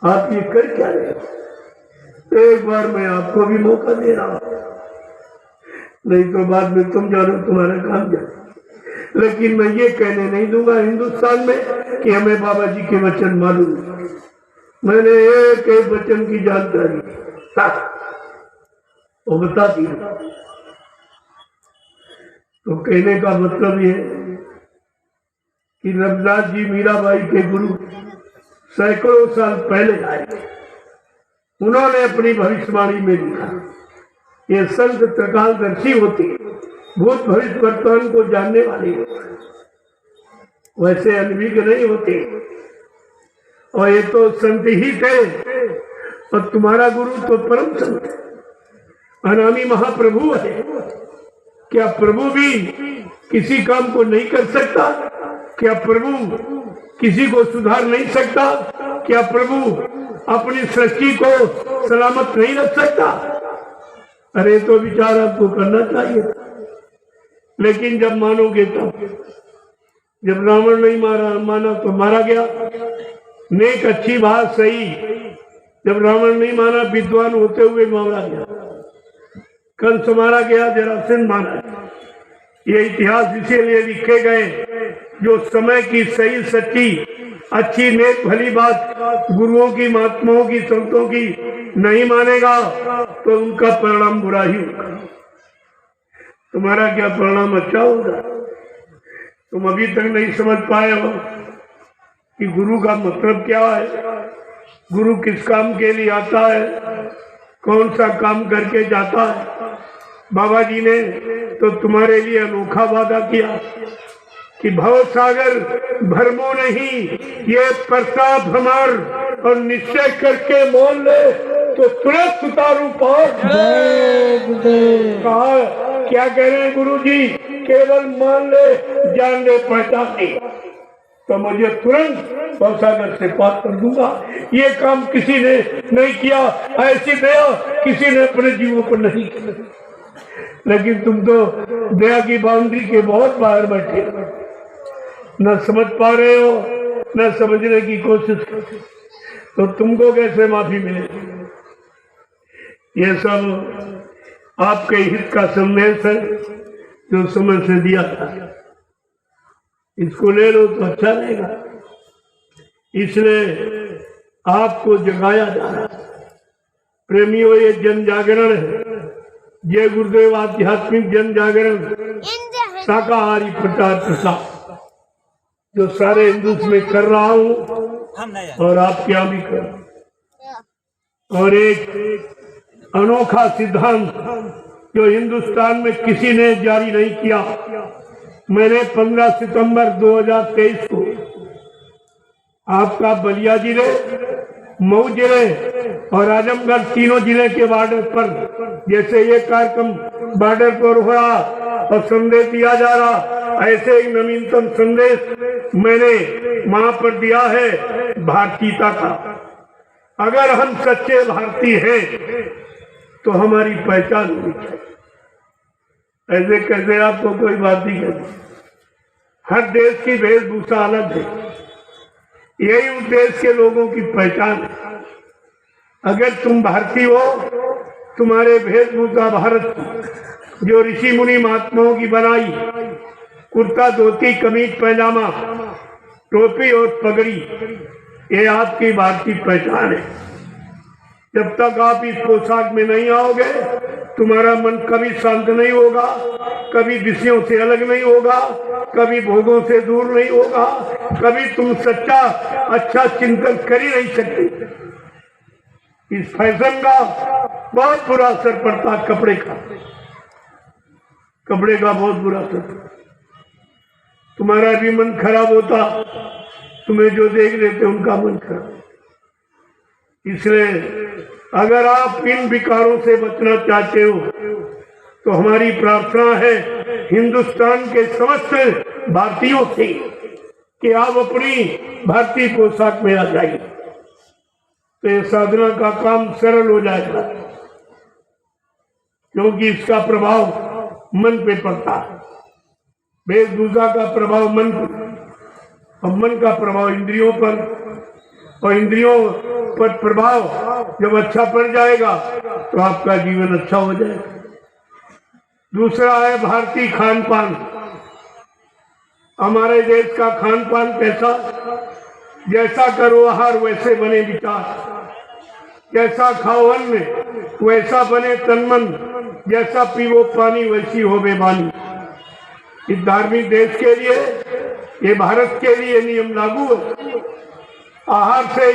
आप ये कर क्या रहे हो? एक बार मैं आपको भी मौका दे रहा हूं, नहीं तो बाद में तुम जानो तुम्हारा काम जानो। लेकिन मैं ये कहने नहीं दूंगा हिंदुस्तान में कि हमें बाबा जी के वचन मालूम है। मैंने एक एक वचन की जानकारी वो बता दी। तो कहने का मतलब ये कि रविदास जी मीराबाई के गुरु सैकड़ों साल पहले आए, उन्होंने अपनी भविष्यवाणी में लिखा। ये संत त्रिकालदर्शी होते हैं, भूत भविष्य वर्तमान को जानने वाले होते हैं, वैसे अनभिज्ञ नहीं होते। और ये तो संत ही थे और तुम्हारा गुरु तो परम संत है, अनामी महाप्रभु है। क्या प्रभु भी किसी काम को नहीं कर सकता? क्या प्रभु किसी को सुधार नहीं सकता? क्या प्रभु अपनी सृष्टि को सलामत नहीं रख सकता? अरे तो विचार आपको करना चाहिए था। लेकिन जब मानोगे तब, जब रावण नहीं माना तो मारा गया। नेक अच्छी बात सही, जब रावण नहीं माना विद्वान होते हुए मारा गया। कंस मारा गया, जरासंध मारा। ये इतिहास इसीलिए लिखे गए जो समय की सही सच्ची अच्छी नेक भली बात गुरुओं की महात्माओं की संतों की नहीं मानेगा तो उनका परिणाम बुरा ही होगा। तुम्हारा क्या परिणाम अच्छा होगा? तुम अभी तक नहीं समझ पाए हो कि गुरु का मतलब क्या है, गुरु किस काम के लिए आता है, कौन सा काम करके जाता है। बाबा जी ने तो तुम्हारे लिए अनोखा वादा किया कि भव सागर भरमो नहीं, ये प्रताप हमार और निश्चय करके मोल ले तो तुरंत उतारू पार। कहा क्या कह रहे हैं गुरु जी? केवल मान ले, जान ले, पहचान ले तो मुझे तुरंत भवसागर से पार कर दूंगा। ये काम किसी ने नहीं किया, ऐसी दया किसी ने अपने जीवों पर नहीं की। लेकिन तुम तो दया की बाउंड्री के बहुत बाहर बैठे, न समझ पा रहे हो, न समझने की कोशिश करते, तो तुमको कैसे माफी मिलेगी? ये सब आपके हित का संदेश है जो समय से दिया था। इसको ले लो तो अच्छा रहेगा, इसलिए आपको जगाया जा रहा है। प्रेमियों, ये जन जागरण है। जय गुरुदेव आध्यात्मिक जन जागरण शाकाहारी प्रचार प्रसार जो सारे हिंदुस्तान में कर रहा हूँ और आप क्या भी कर। और एक अनोखा सिद्धांत जो हिंदुस्तान में किसी ने जारी नहीं किया। मैंने 15 सितंबर 2023 को आपका बलिया जिले, मऊ जिले और आजमगढ़ तीनों जिले के बॉर्डर पर जैसे ये कार्यक्रम बॉर्डर पर हो रहा और संदेश दिया जा रहा, ऐसे एक नवीनतम संदेश मैंने वहां पर दिया है भारतीयता का। अगर हम सच्चे भारतीय हैं तो हमारी पहचान होनी चाहिए। ऐसे कैसे आपको कोई बात नहीं करती। हर देश की वेशभूषा अलग है, यही उस देश के लोगों की पहचान है। अगर तुम भारतीय हो, तुम्हारे वेशभूषा भारत जो ऋषि मुनि महात्माओं की बनाई, कुर्ता धोती कमीज पैजामा टोपी और पगड़ी, ये आपकी भारतीय पहचान है। जब तक आप इस पोशाक में नहीं आओगे, तुम्हारा मन कभी शांत नहीं होगा, कभी विषयों से अलग नहीं होगा, कभी भोगों से दूर नहीं होगा, कभी तुम सच्चा अच्छा चिंतन कर ही नहीं सकते। इस फैशन का बहुत बुरा असर पड़ता है, कपड़े का बहुत बुरा असर। तुम्हारा भी मन खराब होता, तुम्हें जो देख लेते उनका मन खराब। इसलिए अगर आप इन विकारों से बचना चाहते हो तो हमारी प्रार्थना है हिंदुस्तान के समस्त भारतीयों से कि आप अपनी भारतीय पोशाक में आ जाइए, तो ये साधना का काम सरल हो जाएगा, क्योंकि इसका प्रभाव मन पे पड़ता है। वेशभूषा का प्रभाव मन पर, और मन का प्रभाव इंद्रियों पर, और इंद्रियों पर प्रभाव जब अच्छा पड़ जाएगा तो आपका जीवन अच्छा हो जाएगा। दूसरा है भारतीय खान पान। हमारे देश का खान पान कैसा? जैसा करो आहार वैसे बने विचार, जैसा खाओ अन्न वैसा बने तन मन, जैसा पीवो पानी वैसी हो बेबानी। इस धार्मिक देश के लिए, ये भारत के लिए नियम लागू है। आहार से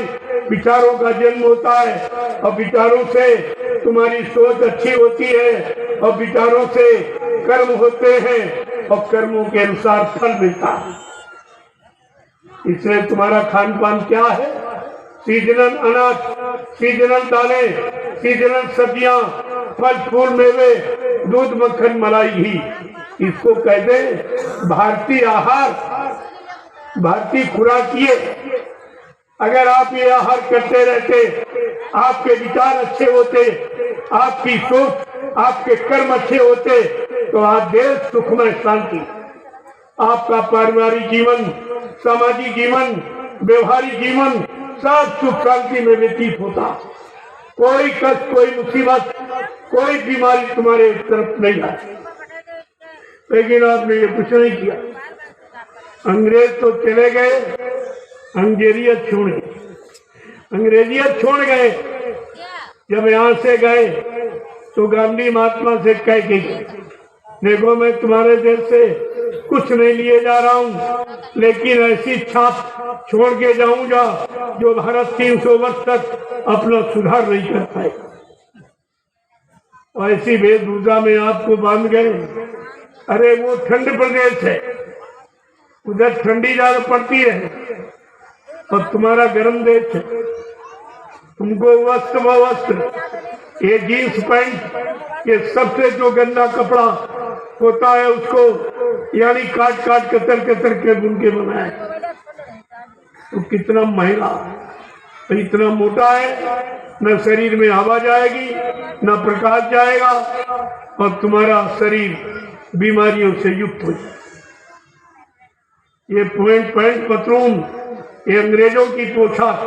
विचारों का जन्म होता है, और विचारों से तुम्हारी सोच अच्छी होती है, और विचारों से कर्म होते हैं, और कर्मों के अनुसार फल मिलता है। इसलिए तुम्हारा खान पान क्या है? सीजनल अनाज, सीजनल दालें, सीजनल सब्जियां, फल फूल मेवे, दूध मक्खन मलाई घी, इसको कहते हैं भारतीय आहार, भारतीय खुराक। ये अगर आप ये आहार करते रहते, आपके विचार अच्छे होते, आपकी सोच, आपके कर्म अच्छे होते, तो आप देश सुखमय शांति, आपका पारिवारिक जीवन, सामाजिक जीवन, व्यवहारिक जीवन सब सुख शांति में व्यतीत होता। कोई कष्ट, कोई मुसीबत, कोई बीमारी तुम्हारे तरफ नहीं आती। लेकिन आपने ये कुछ नहीं किया। अंग्रेज तो चले गए, अंग्रेजियत छोड़ गए, अंग्रेजियत छोड़ गए। जब यहाँ से गए तो गांधी महात्मा से कह के गए, देखो मैं तुम्हारे देश से कुछ नहीं लिए जा रहा हूँ, लेकिन ऐसी छाप छोड़ के जाऊंगा जो भारत 300 वर्ष तक अपना सुधार नहीं कर पाए। ऐसी वेशभूषा में आपको बांध गए। अरे वो ठंड प्रदेश है, उधर ठंडी ज्यादा पड़ती है, और तुम्हारा गर्म देश है। तुमको वस्त्र व वस्त्र, ये जीन्स पैंट, ये सबसे जो गंदा कपड़ा होता है उसको यानी काट काट कतर कतर के बुन के बनाए, तो कितना महंगा, तो इतना मोटा है, न शरीर में हवा जाएगी, न प्रकाश जाएगा, और तुम्हारा शरीर बीमारियों से युक्त हो जाए। ये पैंट पैंट पतलून, ये अंग्रेजों की पोशाक,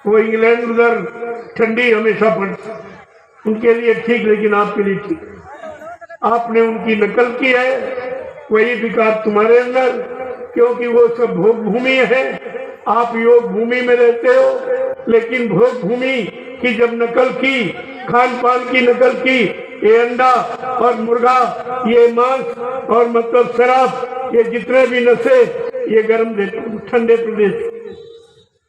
वो इंग्लैंड उधर ठंडी हमेशा पड़ती, उनके लिए ठीक, लेकिन आपके लिए ठीक। आपने उनकी नकल की है, वही विकार तुम्हारे अंदर, क्योंकि वो सब भोग भूमि है, आप योग भूमि में रहते हो। लेकिन भोग भूमि की जब नकल की, खान पान की नकल की, ये अंडा और मुर्गा, ये मांस और मतलब शराब, ये जितने भी नशे, ये गर्म ठंडे प्रदेश,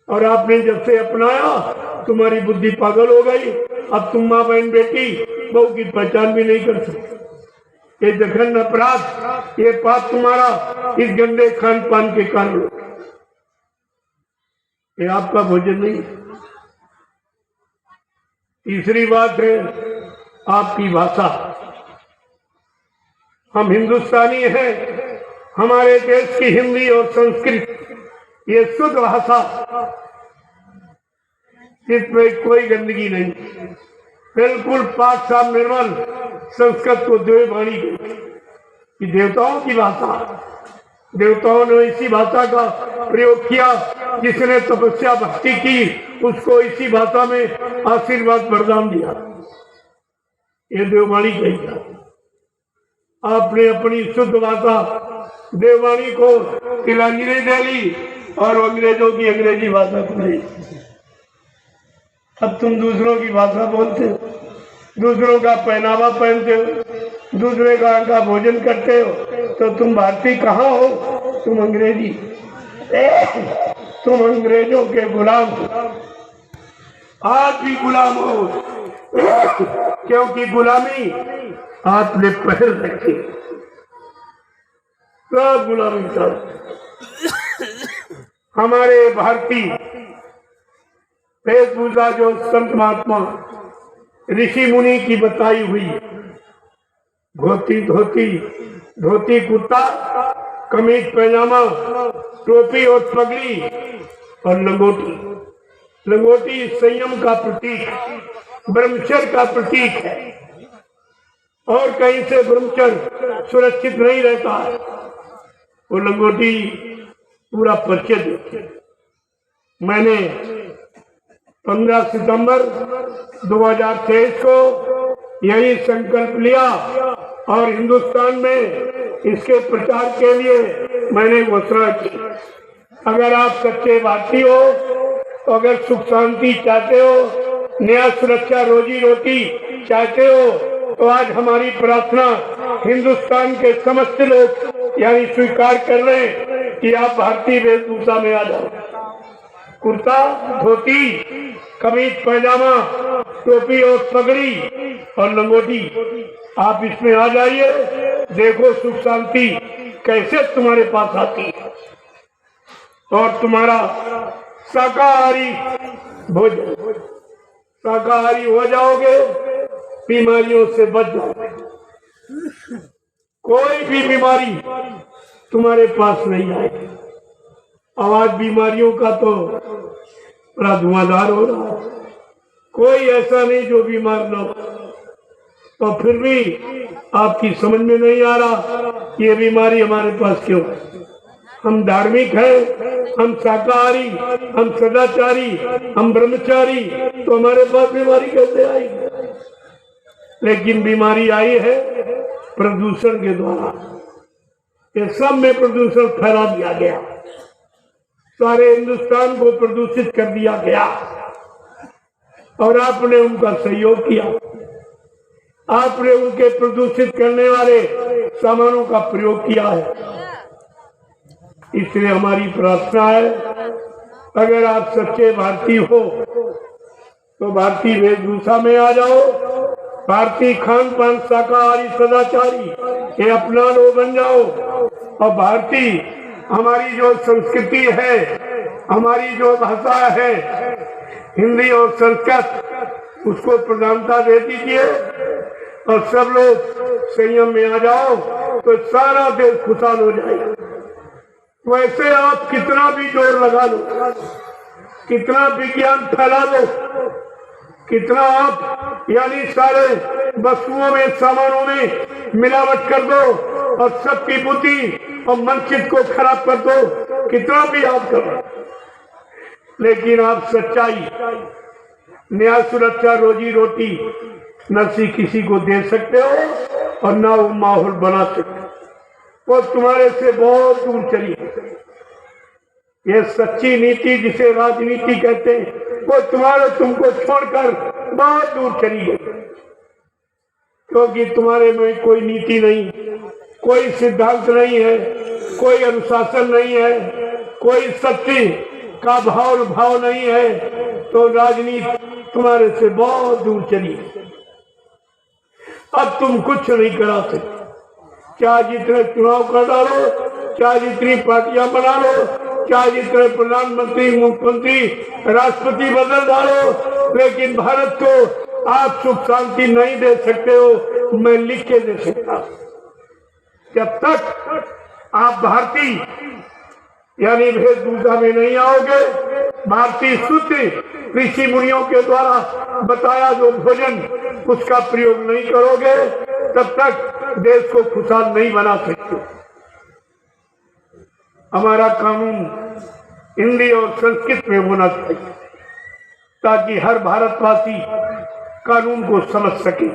और आपने जब से अपनाया तुम्हारी बुद्धि पागल हो गई। अब तुम माँ बहन बेटी बहू की पहचान भी नहीं कर सकते। ये जघन्य अपराध, ये पाप तुम्हारा इस गंदे खान पान के कारण, ये आपका भोजन नहीं। तीसरी बात है आपकी भाषा। हम हिंदुस्तानी हैं, हमारे देश की हिंदी और संस्कृत ये शुद्ध भाषा, इसमें कोई गंदगी नहीं, बिल्कुल पाक साफ निर्मल। संस्कृत को देववाणी की देवताओं की भाषा, देवताओं ने इसी भाषा का प्रयोग किया। जिसने तपस्या भक्ति की उसको इसी भाषा में आशीर्वाद वरदान दिया। ये देववाणी कही। आपने अपनी शुद्ध भाषा देववाणी को तिलांजलि दे ली और अंग्रेजों की अंग्रेजी भाषा को ली। अब तुम दूसरों की भाषा बोलते हो, दूसरों का पहनावा पहनते हो, दूसरे का भोजन करते हो, तो तुम भारतीय कहाँ हो? तुम अंग्रेजी, तुम अंग्रेजों के गुलाम। आज भी गुलाम हो, क्योंकि गुलामी आपने पहल रखी। सब गुलामी कर हमारे भारतीय वेशभूषा जो संत महात्मा ऋषि मुनि की बताई हुई धोती कुर्ता, कमीज पैजामा, टोपी और पगड़ी और लंगोटी संयम का प्रतीक, ब्रह्मचर्य का प्रतीक है। और कहीं से ब्रह्मचर्य सुरक्षित नहीं रहता। वो लंगोटी पूरा परिचय देती। मैंने 15 सितंबर 2023 को यही संकल्प लिया और हिंदुस्तान में इसके प्रचार के लिए मैंने घोषणा की। अगर आप सच्चे भारतीय हो, अगर सुख शांति चाहते हो, न्याय सुरक्षा रोजी रोटी चाहते हो, तो आज हमारी प्रार्थना हिंदुस्तान के समस्त लोग यानी स्वीकार कर रहे हैं कि आप भारतीय वेशभूषा में आ जाओ। कुर्ता, धोती, कमीज पैजामा, टोपी और पगड़ी और लंगोटी, आप इसमें आ जाइए। देखो सुख शांति कैसे तुम्हारे पास आती है और तुम्हारा शाकाहारी भोजन, शाकाहारी हो जाओगे, बीमारियों से बच जाओगे। कोई भी बीमारी तुम्हारे पास नहीं आएगी। आवाज बीमारियों का तो बड़ा धुआंधार हो रहा है। कोई ऐसा नहीं जो बीमार न हो, तो फिर भी आपकी समझ में नहीं आ रहा ये बीमारी हमारे पास क्यों है। हम धार्मिक हैं, हम शाकाहारी, हम सदाचारी, हम ब्रह्मचारी, तो हमारे पास बीमारी कैसे आई? लेकिन बीमारी आई है प्रदूषण के द्वारा। ये सब में प्रदूषण फैला दिया गया, सारे हिंदुस्तान को प्रदूषित कर दिया गया और आपने उनका सहयोग किया। आपने उनके प्रदूषित करने वाले सामानों का प्रयोग किया है। इसलिए हमारी प्रार्थना है, अगर आप सच्चे भारतीय हो तो भारतीय वेशभूषा में आ जाओ। भारतीय खान पान शाकाहारी सदाचारी ये अपना लो, बन जाओ। और भारतीय हमारी जो संस्कृति है, हमारी जो भाषा है हिंदी और संस्कृत, उसको प्रधानता दे दीजिए और सब लोग संयम में आ जाओ तो सारा देश खुशहाल हो जाएगा। वैसे आप कितना भी जोर लगा लो, कितना विज्ञान फैला दो, कितना आप यानी सारे वस्तुओं में सामानों में मिलावट कर दो और सबकी बुद्धि और मनचित को खराब कर दो, कितना भी आप करो, लेकिन आप सच्चाई, न्याय सुरक्षा रोजी रोटी न किसी को दे सकते हो और न वो माहौल बना सकते हो। वो तुम्हारे से बहुत दूर चली है। ये सच्ची नीति जिसे राजनीति कहते हैं वो तुमको छोड़कर बहुत दूर चली गई, क्योंकि तुम्हारे में कोई नीति नहीं, कोई सिद्धांत नहीं है, कोई अनुशासन नहीं है, कोई सत्य का भाव नहीं है, तो राजनीति तुम्हारे से बहुत दूर चली। अब तुम कुछ नहीं करा सकते, चाहे जितने चुनाव कर डालो, चाहे जितनी पार्टियां बना लो, चाहे जितने प्रधानमंत्री, मुख्यमंत्री, राष्ट्रपति बदल डालो, लेकिन भारत को आप सुख शांति नहीं दे सकते हो। मैं लिख के दे सकता हूं, जब तक आप भारतीय यानी वेशभूषा में नहीं आओगे, भारतीय शुद्ध ऋषि मुनियों के द्वारा बताया जो भोजन उसका प्रयोग नहीं करोगे, तब तक देश को खुशहाल नहीं बना सकते। हमारा कानून हिंदी और संस्कृत में होना चाहिए ताकि हर भारतवासी कानून को समझ सके।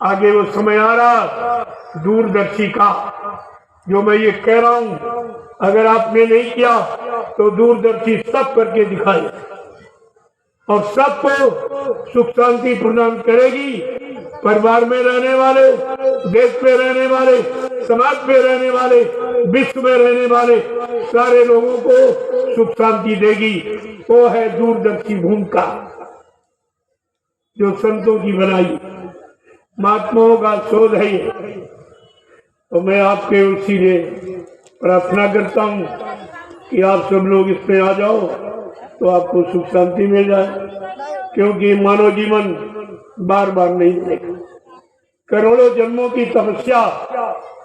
आगे वो समय आ रहा दूरदर्शी का, जो मैं ये कह रहा हूं अगर आपने नहीं किया तो दूरदर्शी सब करके दिखाए और सबको सुख शांति प्रदान करेगी। परिवार में रहने वाले, देश में रहने वाले, समाज में रहने वाले, विश्व में रहने वाले सारे लोगों को सुख शांति देगी। वो है दूरदर्शी भूमिका जो संतों की बनाई, महात्माओं का शोध है ये। तो मैं आपके उसी में प्रार्थना करता हूँ कि आप सब लोग इसमें आ जाओ तो आपको सुख शांति मिल जाए, क्योंकि मानव जीवन बार बार नहीं मिलेगा। करोड़ों जन्मों की तपस्या,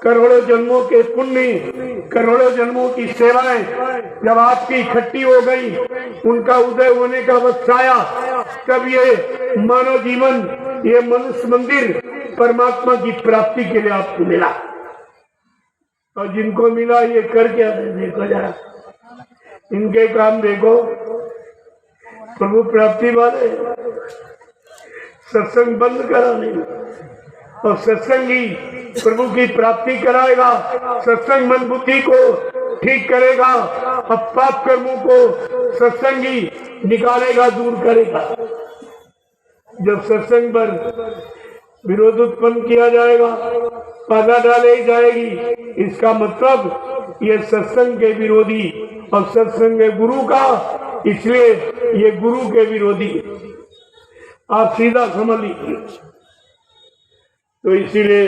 करोड़ों जन्मों के पुण्य, करोड़ों जन्मों की सेवाएं जब आपकी इकट्ठी हो गई, उनका उदय होने का वक्त आया, तब ये मानव जीवन, ये मनुष्य मंदिर परमात्मा की प्राप्ति के लिए आपको मिला। और जिनको मिला ये कर क्या देखो जरा, इनके काम देखो। प्रभु प्राप्ति वाले सत्संग बंद करा नहीं, और सत्संग ही प्रभु की प्राप्ति कराएगा। सत्संग मन बुद्धि को ठीक करेगा और पाप कर्मों को सत्संग ही निकालेगा, दूर करेगा। जब सत्संग पर विरोध उत्पन्न किया जाएगा, बाधा डाली जाएगी, इसका मतलब ये सत्संग के विरोधी और सत्संग है गुरु का, इसलिए ये गुरु के विरोधी। आप सीधा समझ लीजिए। तो इसीलिए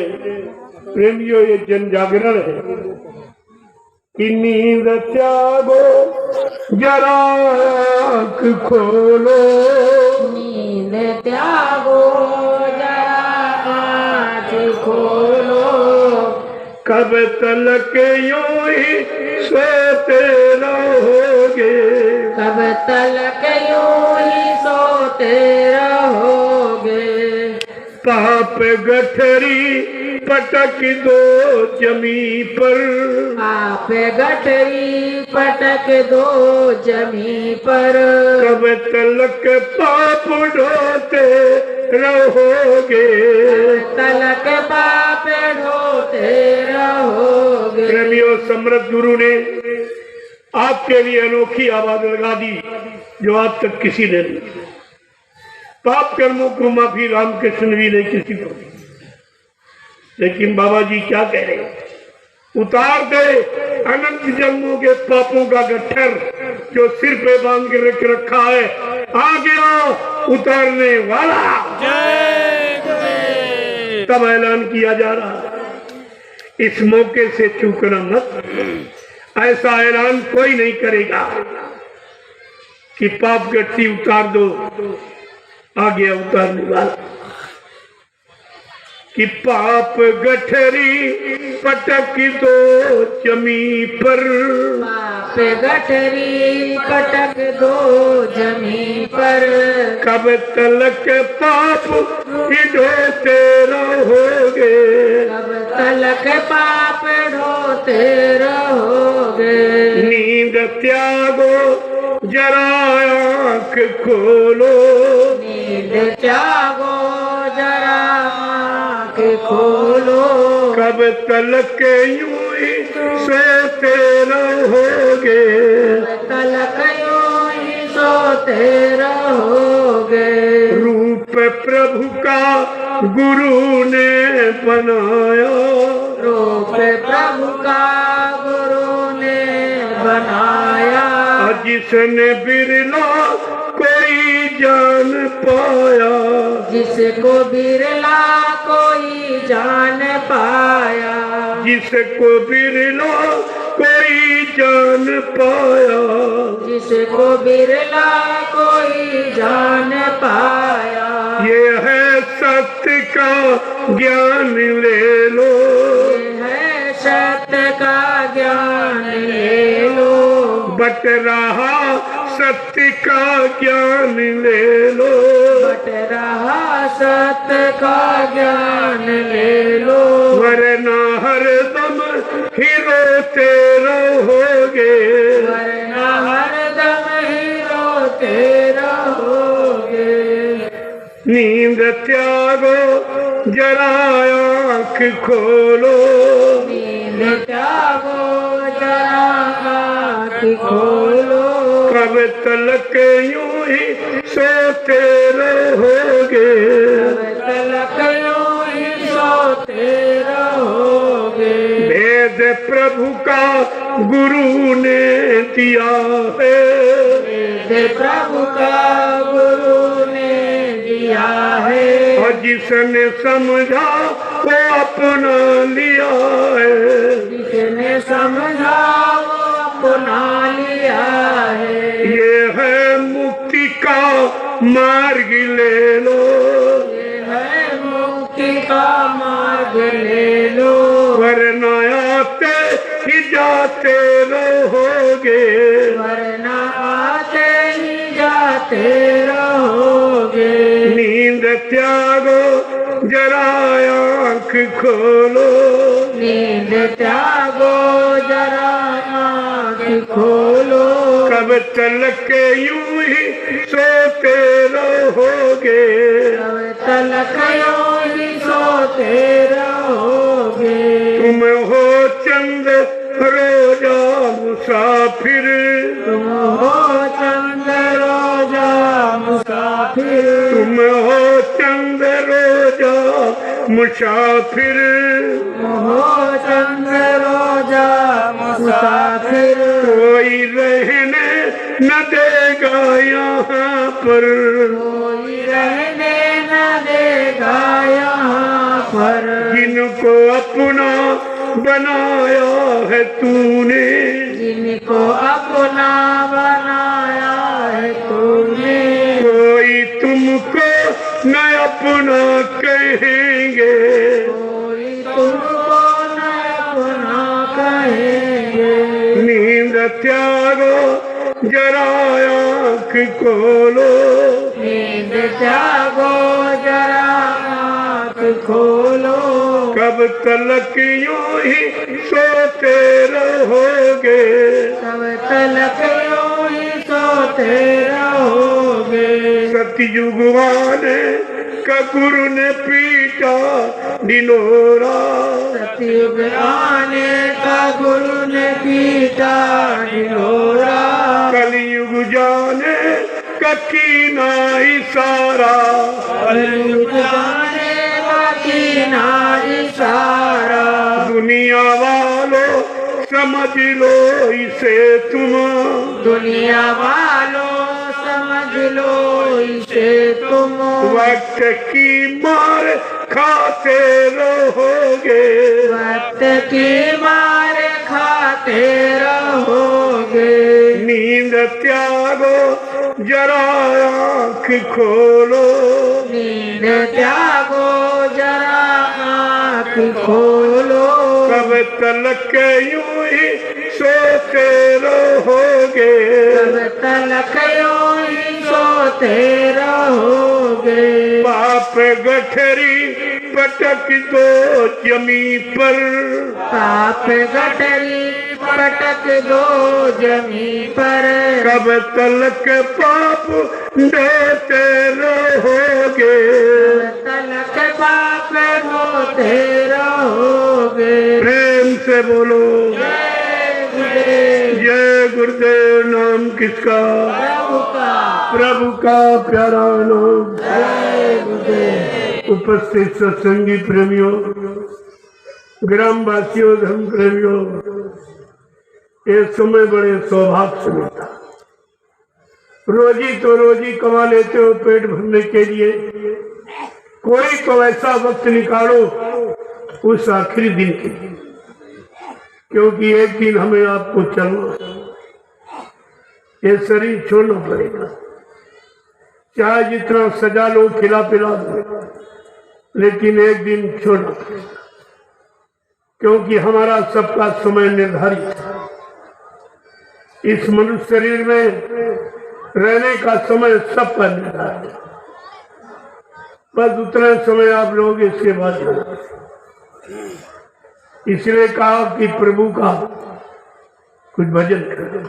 प्रेमियों ये जन जागरण है कि नींद त्यागो जरा आँख खोलो, नींद त्यागो जरा आँख खोलो, कब तलक यूं ही सोते रहोगे, कब तलक यूं ही सोते रहोगे। पाप गठरी पटक दो जमी पर, पाप गठरी पटक दो जमी पर, कब तलक पाप ढोते रहोगे, तलक पाप ढोते रहोगे। प्रेमियों, समृद्ध गुरु ने आपके लिए अनोखी आवाज लगा दी जो आज तक किसी ने नहीं। पाप कर्मों को माफी रामकृष्ण भी नहीं किसी को दी, लेकिन बाबा जी क्या कह रहे हैं, उतार दे अनंत जन्मों के पापों का गट्ठर जो सिर पे बांध के रख रखा है, आ गया उतारने वाला। तब ऐलान किया जा रहा है, इस मौके से चूकना मत। ऐसा ऐलान कोई नहीं करेगा कि पाप गट्टी उतार दो, आ गया उतारने वाला। कि पाप गठरी पटक दो जमी पर, पाप गठरी पटक दो जमी पर, कब तलक पाप ढोते रहोगे, कब तलक पाप ढोते रहोगे। नींद त्यागो जरा आँख खोलो, नींद त्यागो जरा आँख खोलो, कब तलक यूं ही सोते रहोगे, तलक यूं ही सोते रहोगे। रूप प्रभु का गुरु ने बनाया, रूप प्रभु का गुरु ने बनाया, जिसने बिरला कोई जान पाया, जिसको बिरला कोई जान पाया, जिसको बिरला कोई जान पाया, जिसको बिरला कोई जान पाया। ये है सत्य का ज्ञान ले लो, ये है सत्य का ज्ञान ले लो, बट रहा सत्य का ज्ञान ले लो, बट रहा सत्य का ज्ञान ले लो, वरना हरदम ही रोते रहो नींद त्यागो जरा आँख खोलो, नींद त्यागो जरा आँख खोलो, कब तलक यूं ही सोते रहोगे, कब तलक यूं ही सोते रहोगे। भेद प्रभु का गुरु ने दिया है, वेद प्रभु का गुरु ने दिया है, और जिसने समझा वो अपना लिया है, जिसने समझा वो अपना लिया है। ये है मुक्ति का मार्ग ले लो, ये है मुक्ति का मार्ग ले लो, वरना आते ही जाते रहोगे, वरना आते ही जाते रहोगे। नींद त्यागो जरा आँख खोलो, नींद त्यागो जरा आँख खोलो, कब तलक यूं ही सोते रहोगे, कब तलक यूं ही सोते रहोगे। तुम हो चंद रोजा मुसाफिर, तुम हो चंद रोजा मुसाफिर, तुम हो चंद रोजा मुसाफिर, तुम हो चंद रोजा मुसाफिर। कोई रहने न देगा यहाँ पर, कोई रहने न देगा यहाँ पर, जिनको अपना बनाया है तूने, जिनको अपना बनाया है तूने। कोई तुमको न अपना कहेंगे, कोई तुमको न अपना कहेंगे। नींद त्यागो जरा आँख खोलो, नींद त्यागो जरा आँख खोलो, कब तलक यूं ही सोते रहोगे, तब तलक यूं ही सोते रहोगे। सतयुग आने का गुरु ने पीटा ढिंढोरा, सतयुग आने का गुरु ने पीटा ढिंढोरा, कलयुग जाने का कीना इशारा, कलयुग जाने का कीना इशारा। दुनिया वालों समझ लो इसे तुम, दुनिया वालों समझ लो इसे तुम, वक्त की मार खाते रहोगे, वक्त की मार खाते रहोगे। नींद त्यागो जरा आँख खोलो, नींद त्यागो जरा आँख खोलो, कब तलक यूं ही सोते रहोगे, तब तलक यूं ही सोते रहोगे। पाप गठरी पटक दो जमी पर, पाप गठरी पटक दो जमी पर, कब तलक पाप ढोते रहोगे, तलक पाप ढोते रहोगे। प्रेम से बोलो जय गुरुदेव, जय गुरुदेव। नाम किसका? प्रभु का, प्रभु का प्यारा नाम। जय गुरुदेव। उपस्थित सत्संगी प्रेमियों, ग्रामवासियों, धर्म प्रेमियों, एक समय बड़े सौभाग्य से मिलता। रोजी तो रोजी कमा लेते हो पेट भरने के लिए, कोई तो ऐसा वक्त निकालो उस आखिरी दिन के लिए, क्योंकि एक दिन हमें आपको चलना, ये शरीर छोड़ना पड़ेगा। चाहे जितना सजा लो, खिला पिला दो, लेकिन एक दिन छोड़ना पड़ेगा, क्योंकि हमारा सबका समय निर्धारित है। इस मनुष्य शरीर में रहने का समय सबका निर्धारित है, बस उतना समय आप लोग इसके बाद। इसलिए कहा कि प्रभु का कुछ भजन करो,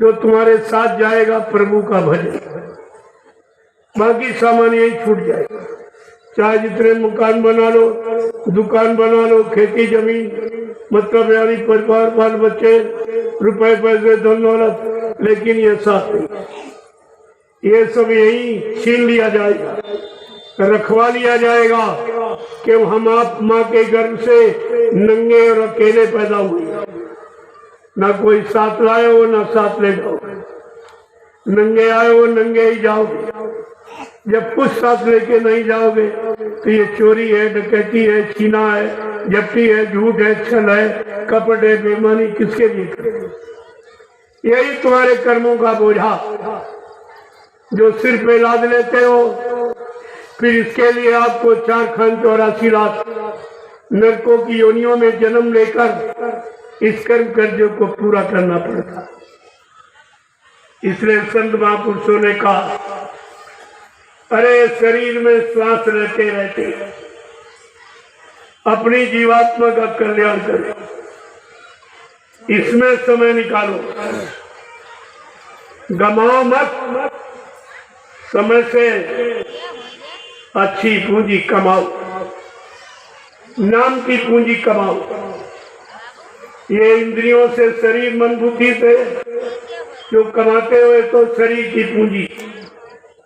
जो तुम्हारे साथ जाएगा प्रभु का भजन। बाकी सामान यही छूट जाएगा। चाहे जितने मकान बना लो, दुकान बना लो, खेती जमीन, मतलब यानी परिवार, बाल बच्चे, रुपए पैसे, धन दौलत, लेकिन ये साथ नहीं, ये सब यही छीन लिया जाएगा, रखवा लिया जाएगा कि हम आप माँ के गर्भ से नंगे और अकेले पैदा हुए, ना कोई साथ लाए हो ना साथ ले जाओ, नंगे आए हो नंगे ही जाओगे। जब कुछ साथ लेके नहीं जाओगे तो ये चोरी है, डकैती है, छीना है, जब्ती है, झूठ है, छल है, कपट है, बेईमानी किसके लिए करोगे? यही तुम्हारे कर्मों का बोझा जो सिर पे लाद लेते हो। फिर इसके लिए आपको 4 खान 84 लाख नरकों की योनियों में जन्म लेकर इस कर्म कर्जों को पूरा करना पड़ता। इसलिए संत महापुरुषों ने कहा, अरे शरीर में श्वास रहते रहते अपनी जीवात्मा का कल्याण करो, इसमें समय निकालो, गमाओ मत, समय से अच्छी पूंजी कमाओ, नाम की पूंजी कमाओ। ये इंद्रियों से, शरीर मन बुद्धि से जो कमाते हुए तो शरीर की पूंजी,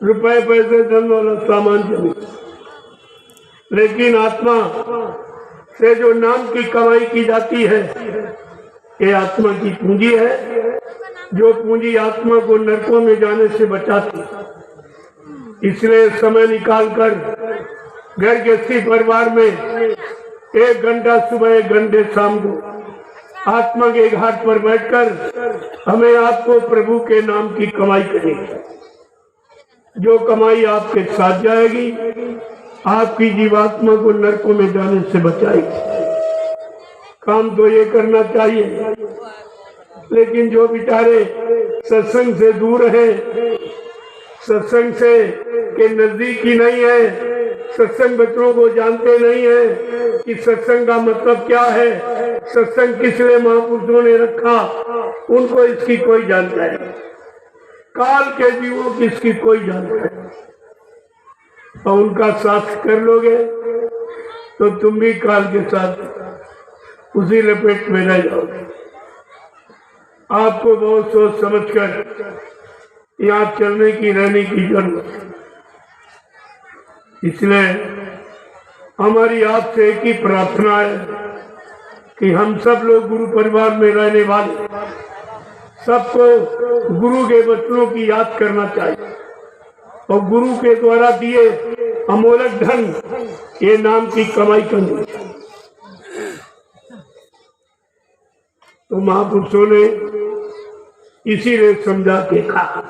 रुपए पैसे, धन दौलत, सामान जमीन, लेकिन आत्मा से जो नाम की कमाई की जाती है ये आत्मा की पूंजी है, जो पूंजी आत्मा को नरकों में जाने से बचाती। इसलिए समय निकालकर घर गृहस्थी परिवार में 1 घंटा सुबह 1 घंटे शाम को आत्मा के घाट पर बैठकर हमें आपको प्रभु के नाम की कमाई करेगी। जो कमाई आपके साथ जाएगी आपकी जीवात्मा को नरकों में जाने से बचाएगी। काम तो ये करना चाहिए, लेकिन जो बेचारे सत्संग से दूर है, सत्संग से के नजदीक ही नहीं है, सत्संग बच्चों को जानते नहीं है कि सत्संग का मतलब क्या है, सत्संग किस लिए महापुरुषों ने रखा, उनको इसकी कोई जानकारी नहीं। काल के जीवों की इसकी कोई जानकारी नहीं। और उनका साथ कर लोगे तो तुम भी काल के साथ उसी लपेट में रह जाओगे। आपको बहुत सोच समझकर यहाँ चलने की, रहने की जरूरत है। इसलिए हमारी आपसे एक ही प्रार्थना है कि हम सब लोग गुरु परिवार में रहने वाले सबको गुरु के वचनों की याद करना चाहिए और गुरु के द्वारा दिए अमोलक धन ये नाम की कमाई करनी चाहिए। तो महापुरुषों ने इसीलिए समझा के कहा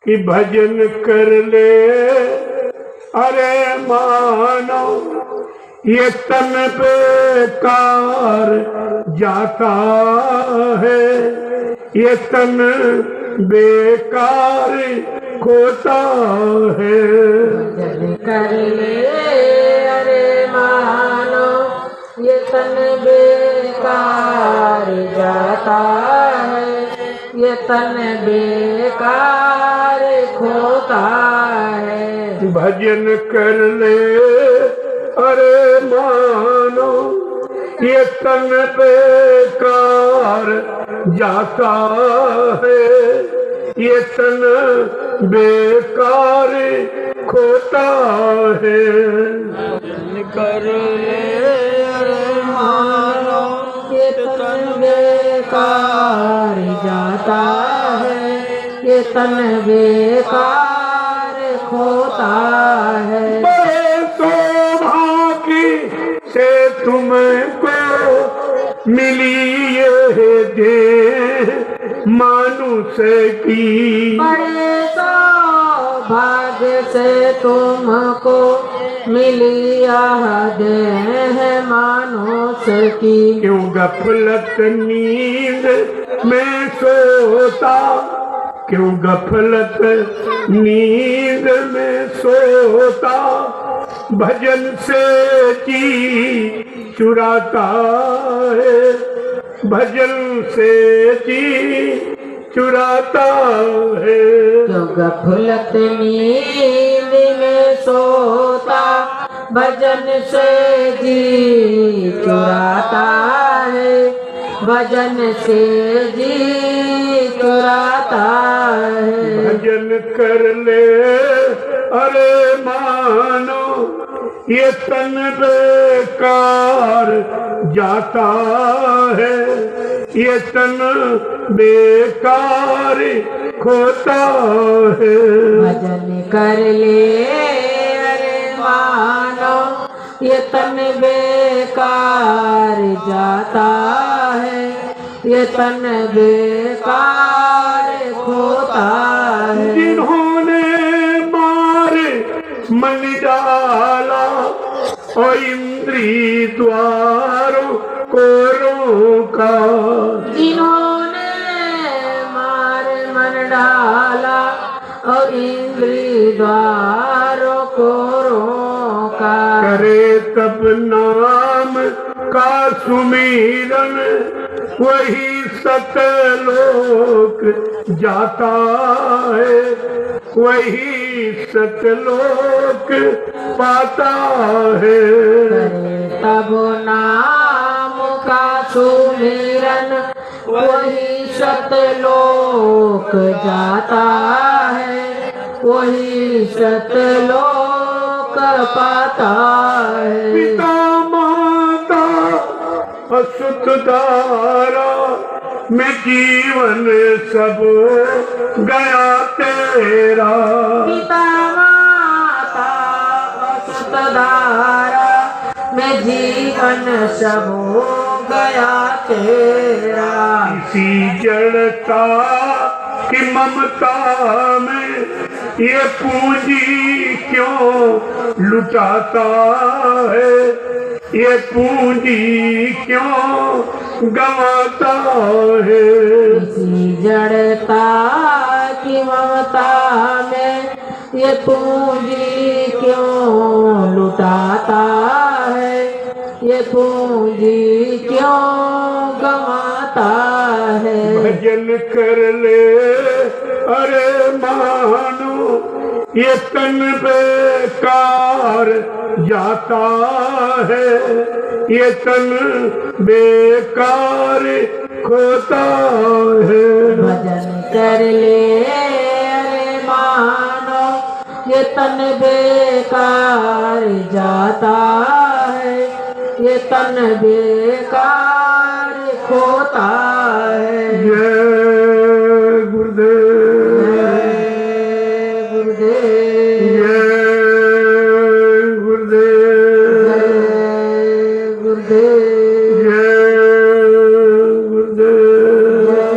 कि भजन कर ले अरे मानो ये तन बेकार जाता है, ये तन बेकार खोता है। भजन कर ले अरे मानो ये तन बेकार जाता है, ये तन बेकार खोता है। भजन कर ले अरे मानो ये तन बेकार जाता है, ये तन बेकार खोता है। भजन कर ले अरे मानो ये तन बेकार जाता है, ये तन बेकार खोता है। से तुमको मिली ये दे मानुष की, बड़े सौभाग्य से तुमको मिली यह देह मानुष की। क्यों गफलत नींद में सोता, क्यों गफलत नींद में सोता, भजन से जी चुराता है, भजन से जी चुराता है। क्यों गफलत नींद में सोता भजन से जी चुराता है, भजन से जी चुराता है। भजन कर ले अरे मानो ये तन बेकार जाता है, ये तन बेकार खोता है। भजन कर ले अरे मानो ये तन बेकार जाता है, ये तन बेकार खोता है। जिन्होंने मारे मन डाला और इंद्री द्वारों को रोका, जिन्होंने मार मन डाला और इंद्री द्वारों को रोका। करे तब नाम का सुमिरन वही सतलोक जाता है, वही सतलोक पाता है। करे तब नाम का सुमिरन वही सतलोक जाता है, वही सतलोक पाता है। पिता माता असुत धारा में जीवन सब गया तेरा। पिता माता असुत धारा में जीवन सब गया तेरा। इसी जड़ता की ममता में ये पूंजी क्यों लुटाता है, ये पूंजी क्यों गंवाता है। इसी जड़ता की ममता में ये पूंजी क्यों लुटाता है, ये पूंजी क्यों गंवाता है। भजन कर ले अरे मानो ये तन बेकार जाता है, ये तन बेकार खोता है। भजन कर ले अरे मानो ये तन बेकार जाता है, ये तन बेकार खोता है। जय गुरुदेव, जय गुरुदेव, जय गुरुदेव, जय गुरुदेव, जय गुरुदेव, जय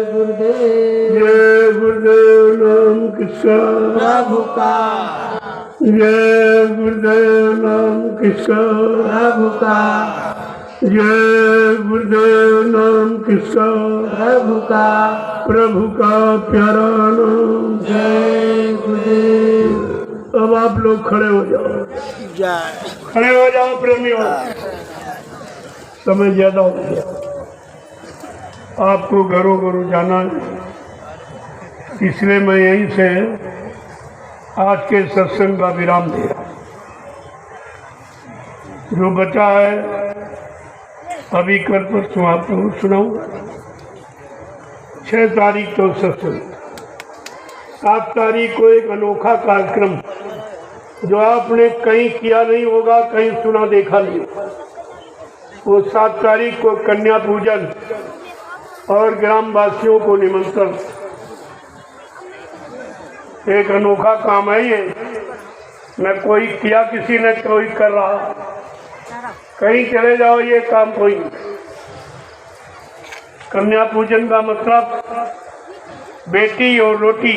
गुरुदेव। जय गुरुदेव नाम किसका, प्रभु का, जय गुरुदेव नाम किसका, प्रभु का, जय गुरुदेव नाम किसका, प्रभु का, प्रभु का प्यारा नाम। जय गुरुदेव। अब आप लोग खड़े हो जाओ, खड़े हो जाओ प्रेमियों, समय ज्यादा हो गया, आपको घरों घरों जाना है, इसलिए मैं यहीं से आज के सत्संग का विराम दिया। जो बचा है अभी कल परसों आपको सुनाऊंगा। 6 तारीख तो सत्संग, 7 तारीख को एक अनोखा कार्यक्रम जो आपने कहीं किया नहीं होगा, कहीं सुना देखा नहीं। वो 7 तारीख को कन्या पूजन और ग्रामवासियों को निमंत्रण। एक अनोखा काम है ये, न कोई किया किसी ने, कोई कर रहा। कहीं चले जाओ ये काम कोई नहीं। कन्या पूजन का मतलब बेटी और रोटी,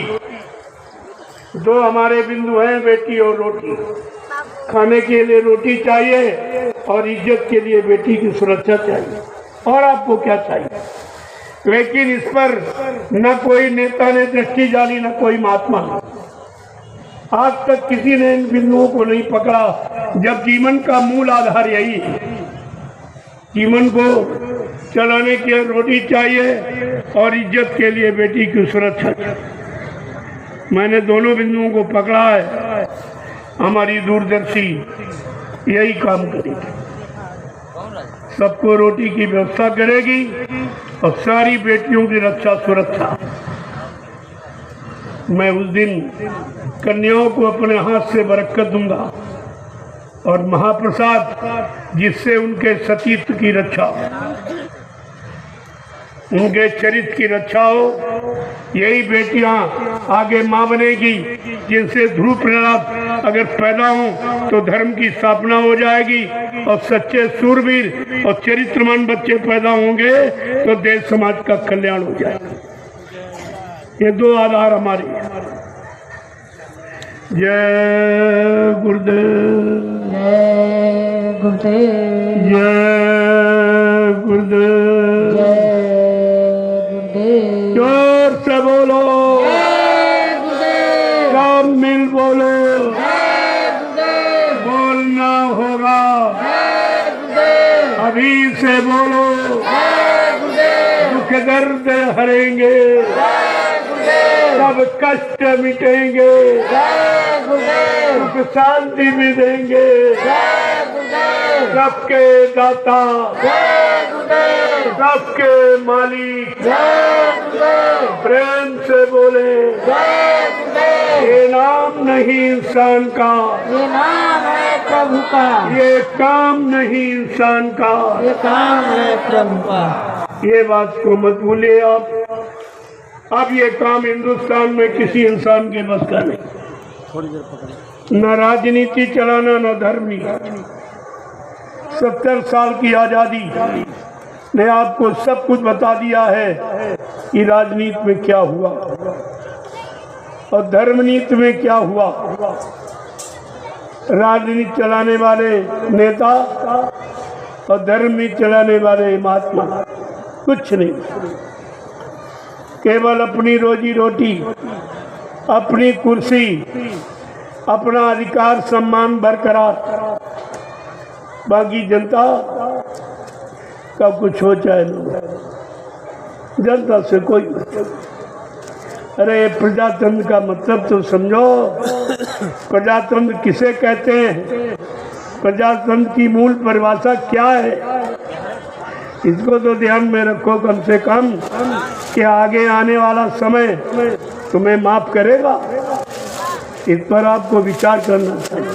दो हमारे बिंदु हैं, बेटी और रोटी। खाने के लिए रोटी चाहिए और इज्जत के लिए बेटी की सुरक्षा चाहिए, और आपको क्या चाहिए। लेकिन इस पर न कोई नेता ने दृष्टि डाली, न कोई महात्मा ने। आज तक किसी ने इन बिंदुओं को नहीं पकड़ा, जब जीवन का मूल आधार यही है। जीवन को चलाने के लिए रोटी चाहिए और इज्जत के लिए बेटी की सुरक्षा की। मैंने दोनों बिंदुओं को पकड़ा है। हमारी दूरदर्शी यही काम करेगी, सबको रोटी की व्यवस्था करेगी और सारी बेटियों की रक्षा सुरक्षा। मैं उस दिन कन्याओं को अपने हाथ से बरकत दूंगा और महाप्रसाद जिससे उनके सतीत्व की रक्षा हो, उनके चरित्र की रक्षा हो। यही बेटियां आगे मां बनेगी जिनसे ध्रुव प्रहलाद अगर पैदा हो तो धर्म की स्थापना हो जाएगी और सच्चे सूरवीर और चरित्रमान बच्चे पैदा होंगे तो देश समाज का कल्याण हो जाएगा। ये दो आधार हमारे। जय गुरुदेव, जय गुरुदेव, जय गुरुदेव, जय गुरुदेव, जोर से बोलो, जय गुरुदेव, सब मिल बोलो, जय गुरुदेव, बोलना होगा, जय गुरुदेव, अभी से बोलो, जय गुरुदेव, दुख दर्द हरेंगे, जय गुरुदेव, सब कष्ट मिटेंगे, जय गुरुदेव, सुख शांति भी देंगे, जय गुरुदेव, सबके दाता, जय गुरुदेव, सबके मालिक, जय गुरुदेव, प्रेम से बोले, जय गुरुदेव। ये नाम नहीं इंसान का, ये नाम है प्रभु का, ये काम नहीं इंसान का। ये काम है प्रभु का। ये बात को मत भूलिए आप। अब ये काम हिंदुस्तान में किसी इंसान के बस का नहीं। न राजनीति चलाना, न धर्म नहीं। 70 साल की आजादी ने आपको सब कुछ बता दिया है कि राजनीति में क्या हुआ और धर्मनीति में क्या हुआ। राजनीति चलाने वाले नेता और धर्मनीति चलाने वाले महात्मा कुछ नहीं, केवल अपनी रोजी रोटी, अपनी कुर्सी, अपना अधिकार सम्मान बरकरार, बाकी जनता का कुछ हो चाहे न, जनता से कोई। अरे प्रजातंत्र का मतलब तो समझो। प्रजातंत्र किसे कहते हैं? प्रजातंत्र की मूल परिभाषा क्या है? इसको तो ध्यान में रखो कम से कम, कि आगे आने वाला समय तुम्हें माफ करेगा। इस पर आपको विचार करना चाहिए।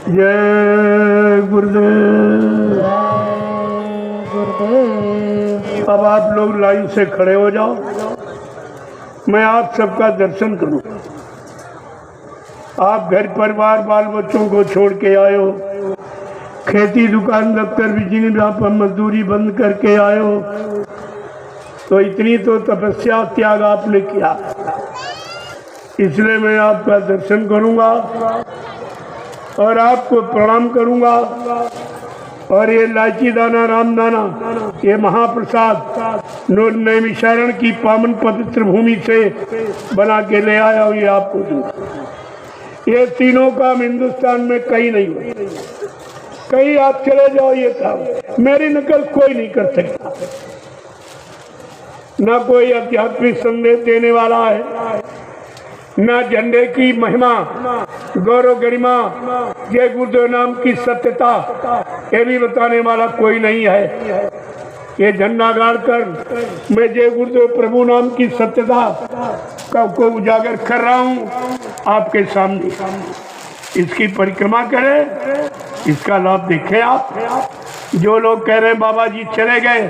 जय गुरुदेव। गुरुदेव। अब आप लोग लाइन से खड़े हो जाओ, मैं आप सबका दर्शन करूं। आप घर परिवार बाल बच्चों को छोड़ के आए हो, खेती दुकान दफ्तर बिजली पर मजदूरी बंद करके आए हो, तो इतनी तो तपस्या त्याग आपने किया। इसलिए मैं आपका दर्शन करूंगा और आपको प्रणाम करूंगा। और ये लाची दाना राम दाना, ये महाप्रसाद नैमिषारण की पावन पवित्र भूमि से बना के ले आया हूँ, ये आपको दूंगा। ये तीनों काम हिंदुस्तान में कहीं नहीं हुए। कहीं आप चले जाओ, ये काम मेरी नकल कोई नहीं कर सकता। ना कोई आध्यात्मिक संदेश देने वाला है, ना झंडे की महिमा, गौरव गरिमा, जय गुरुदेव नाम की सत्यता ये भी बताने वाला कोई नहीं है। ये झंडा गाड़ कर मैं जय गुरुदेव प्रभु नाम की सत्यता को उजागर कर रहा हूँ आपके सामने। इसकी परिक्रमा करें, इसका लाभ देखें आप। जो लोग कह रहे हैं बाबा जी चले गए,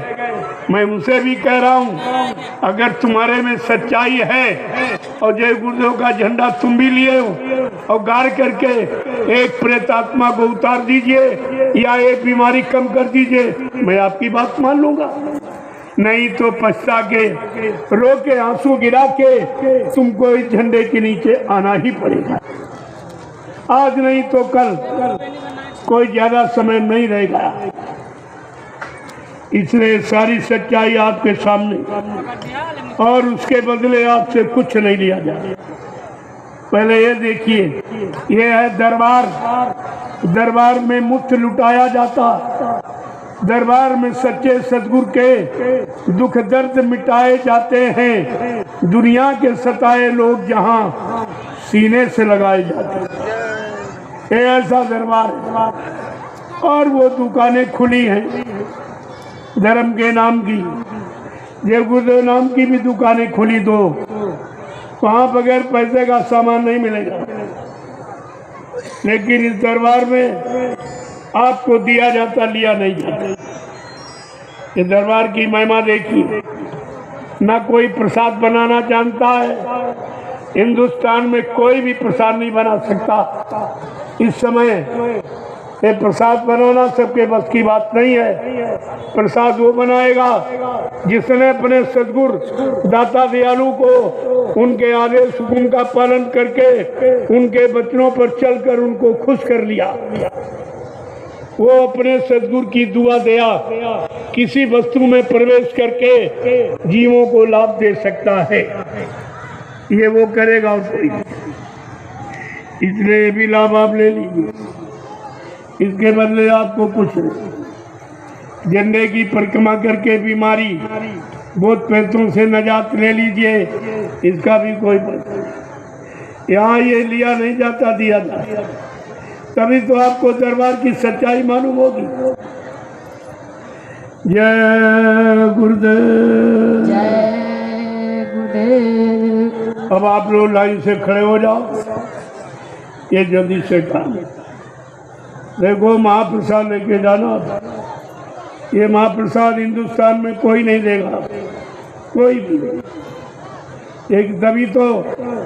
मैं उनसे भी कह रहा हूँ, अगर तुम्हारे में सच्चाई है और जय गुरुदेव का झंडा तुम भी लिए हो और गाड़ करके एक प्रेतात्मा को उतार दीजिए या एक बीमारी कम कर दीजिए, मैं आपकी बात मान लूंगा। नहीं तो पछता के, रो के, आंसू गिरा के तुमको इस झंडे के नीचे आना ही पड़ेगा। आज नहीं तो कल, कोई ज्यादा समय नहीं रहेगा। इसलिए सारी सच्चाई आपके सामने, और उसके बदले आपसे कुछ नहीं लिया जाए। पहले ये देखिए, ये है दरबार। दरबार में मुफ्त लुटाया जाता, दरबार में सच्चे सतगुरु के दुख दर्द मिटाए जाते हैं। दुनिया के सताए लोग जहां सीने से लगाए जाते हैं। ये ऐसा दरबार है। और वो दुकानें खुली हैं धर्म के नाम की। जय गुरुदेव नाम की भी दुकानें खुली दो, वहाँ बगैर पैसे का सामान नहीं मिलेगा। लेकिन इस दरबार में आपको दिया जाता, लिया नहीं जाता। ये दरबार की महिमा देखिए। ना कोई प्रसाद बनाना जानता है। हिंदुस्तान में कोई भी प्रसाद नहीं बना सकता। इस समय ये प्रसाद बनाना सबके बस की बात नहीं है। प्रसाद वो बनाएगा जिसने अपने सद्गुरु दाता दयालु को उनके आदेश हुक्म का पालन करके उनके वचनों पर चलकर उनको खुश कर लिया। वो अपने सद्गुरु की दुआ दया किसी वस्तु में प्रवेश करके जीवों को लाभ दे सकता है। ये वो करेगा और कोई। इसलिए भी लाभ आप ले लीजिए। इसके बदले आपको कुछ नहीं। झंडे की परिक्रमा करके बीमारी बहुत पैसों से नजात ले लीजिए, इसका भी कोई पैसा नहीं। यहाँ ये लिया नहीं जाता, दिया जाता। तभी तो आपको दरबार की सच्चाई मालूम होगी। जय गुरुदेव। जय गुरुदेव। अब आप लोग लाइन से खड़े हो जाओ। ये जल्दी से काम देखो। महाप्रसाद लेके जाना। ये महाप्रसाद हिंदुस्तान में कोई नहीं देगा, कोई भी नहीं। एक तभी तो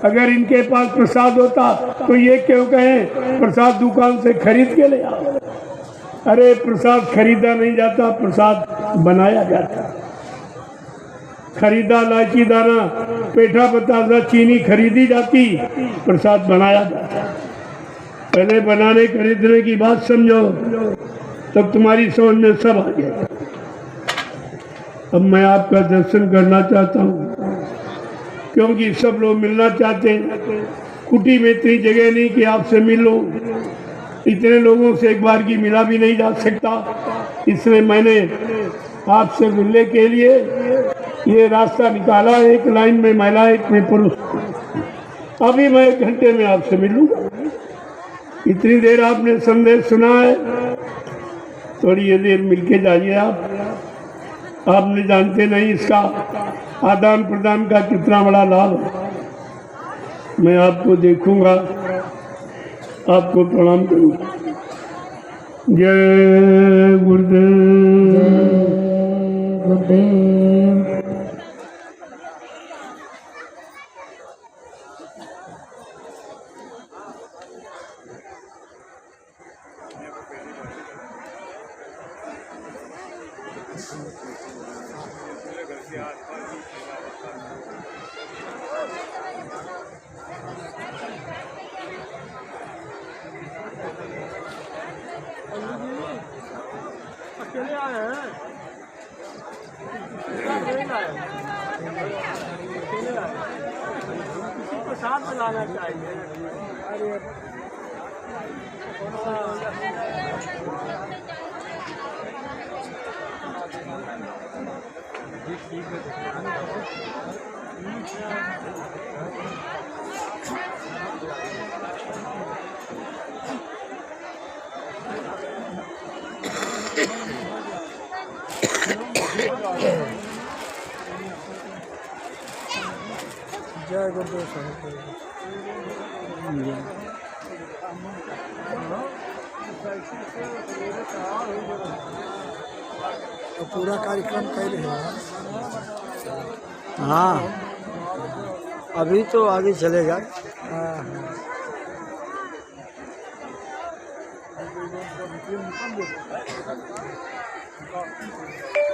अगर इनके पास प्रसाद होता तो ये क्यों कहें प्रसाद दुकान से खरीद के ले आओ। अरे प्रसाद खरीदा नहीं जाता, प्रसाद बनाया जाता। खरीदा इलायची दाना, पेठा बतासा, चीनी खरीदी जाती, प्रसाद बनाया जाता। पहले बनाने खरीदने की बात समझो, तब तुम्हारी समझ में सब आ गया। अब मैं आपका दर्शन करना चाहता हूँ, क्योंकि सब लोग मिलना चाहते हैं। कुटी में इतनी जगह नहीं कि आपसे मिलो। इतने लोगों से एक बार की मिला भी नहीं जा सकता। इसलिए मैंने आपसे मिलने के लिए ये रास्ता निकाला। एक लाइन में महिला, एक में पुरुष। अभी मैं 1 घंटे में आपसे मिलूंगा। इतनी देर आपने संदेश सुना है, थोड़ी ये देर मिलके जाइए। आपने जानते नहीं इसका आदान प्रदान का कितना बड़ा लाभ है। मैं आपको देखूंगा, आपको प्रणाम करूंगा। जय गुरुदेव। जय गुरुदेव। अकेले आए हैं, अकेले आए, किसी को साथ बुलाना चाहिए। अरे जय गुरुदेव साहब। तो पूरा कार्यक्रम कर रहे हैं। हाँ, अभी तो आगे चलेगा। हाँ।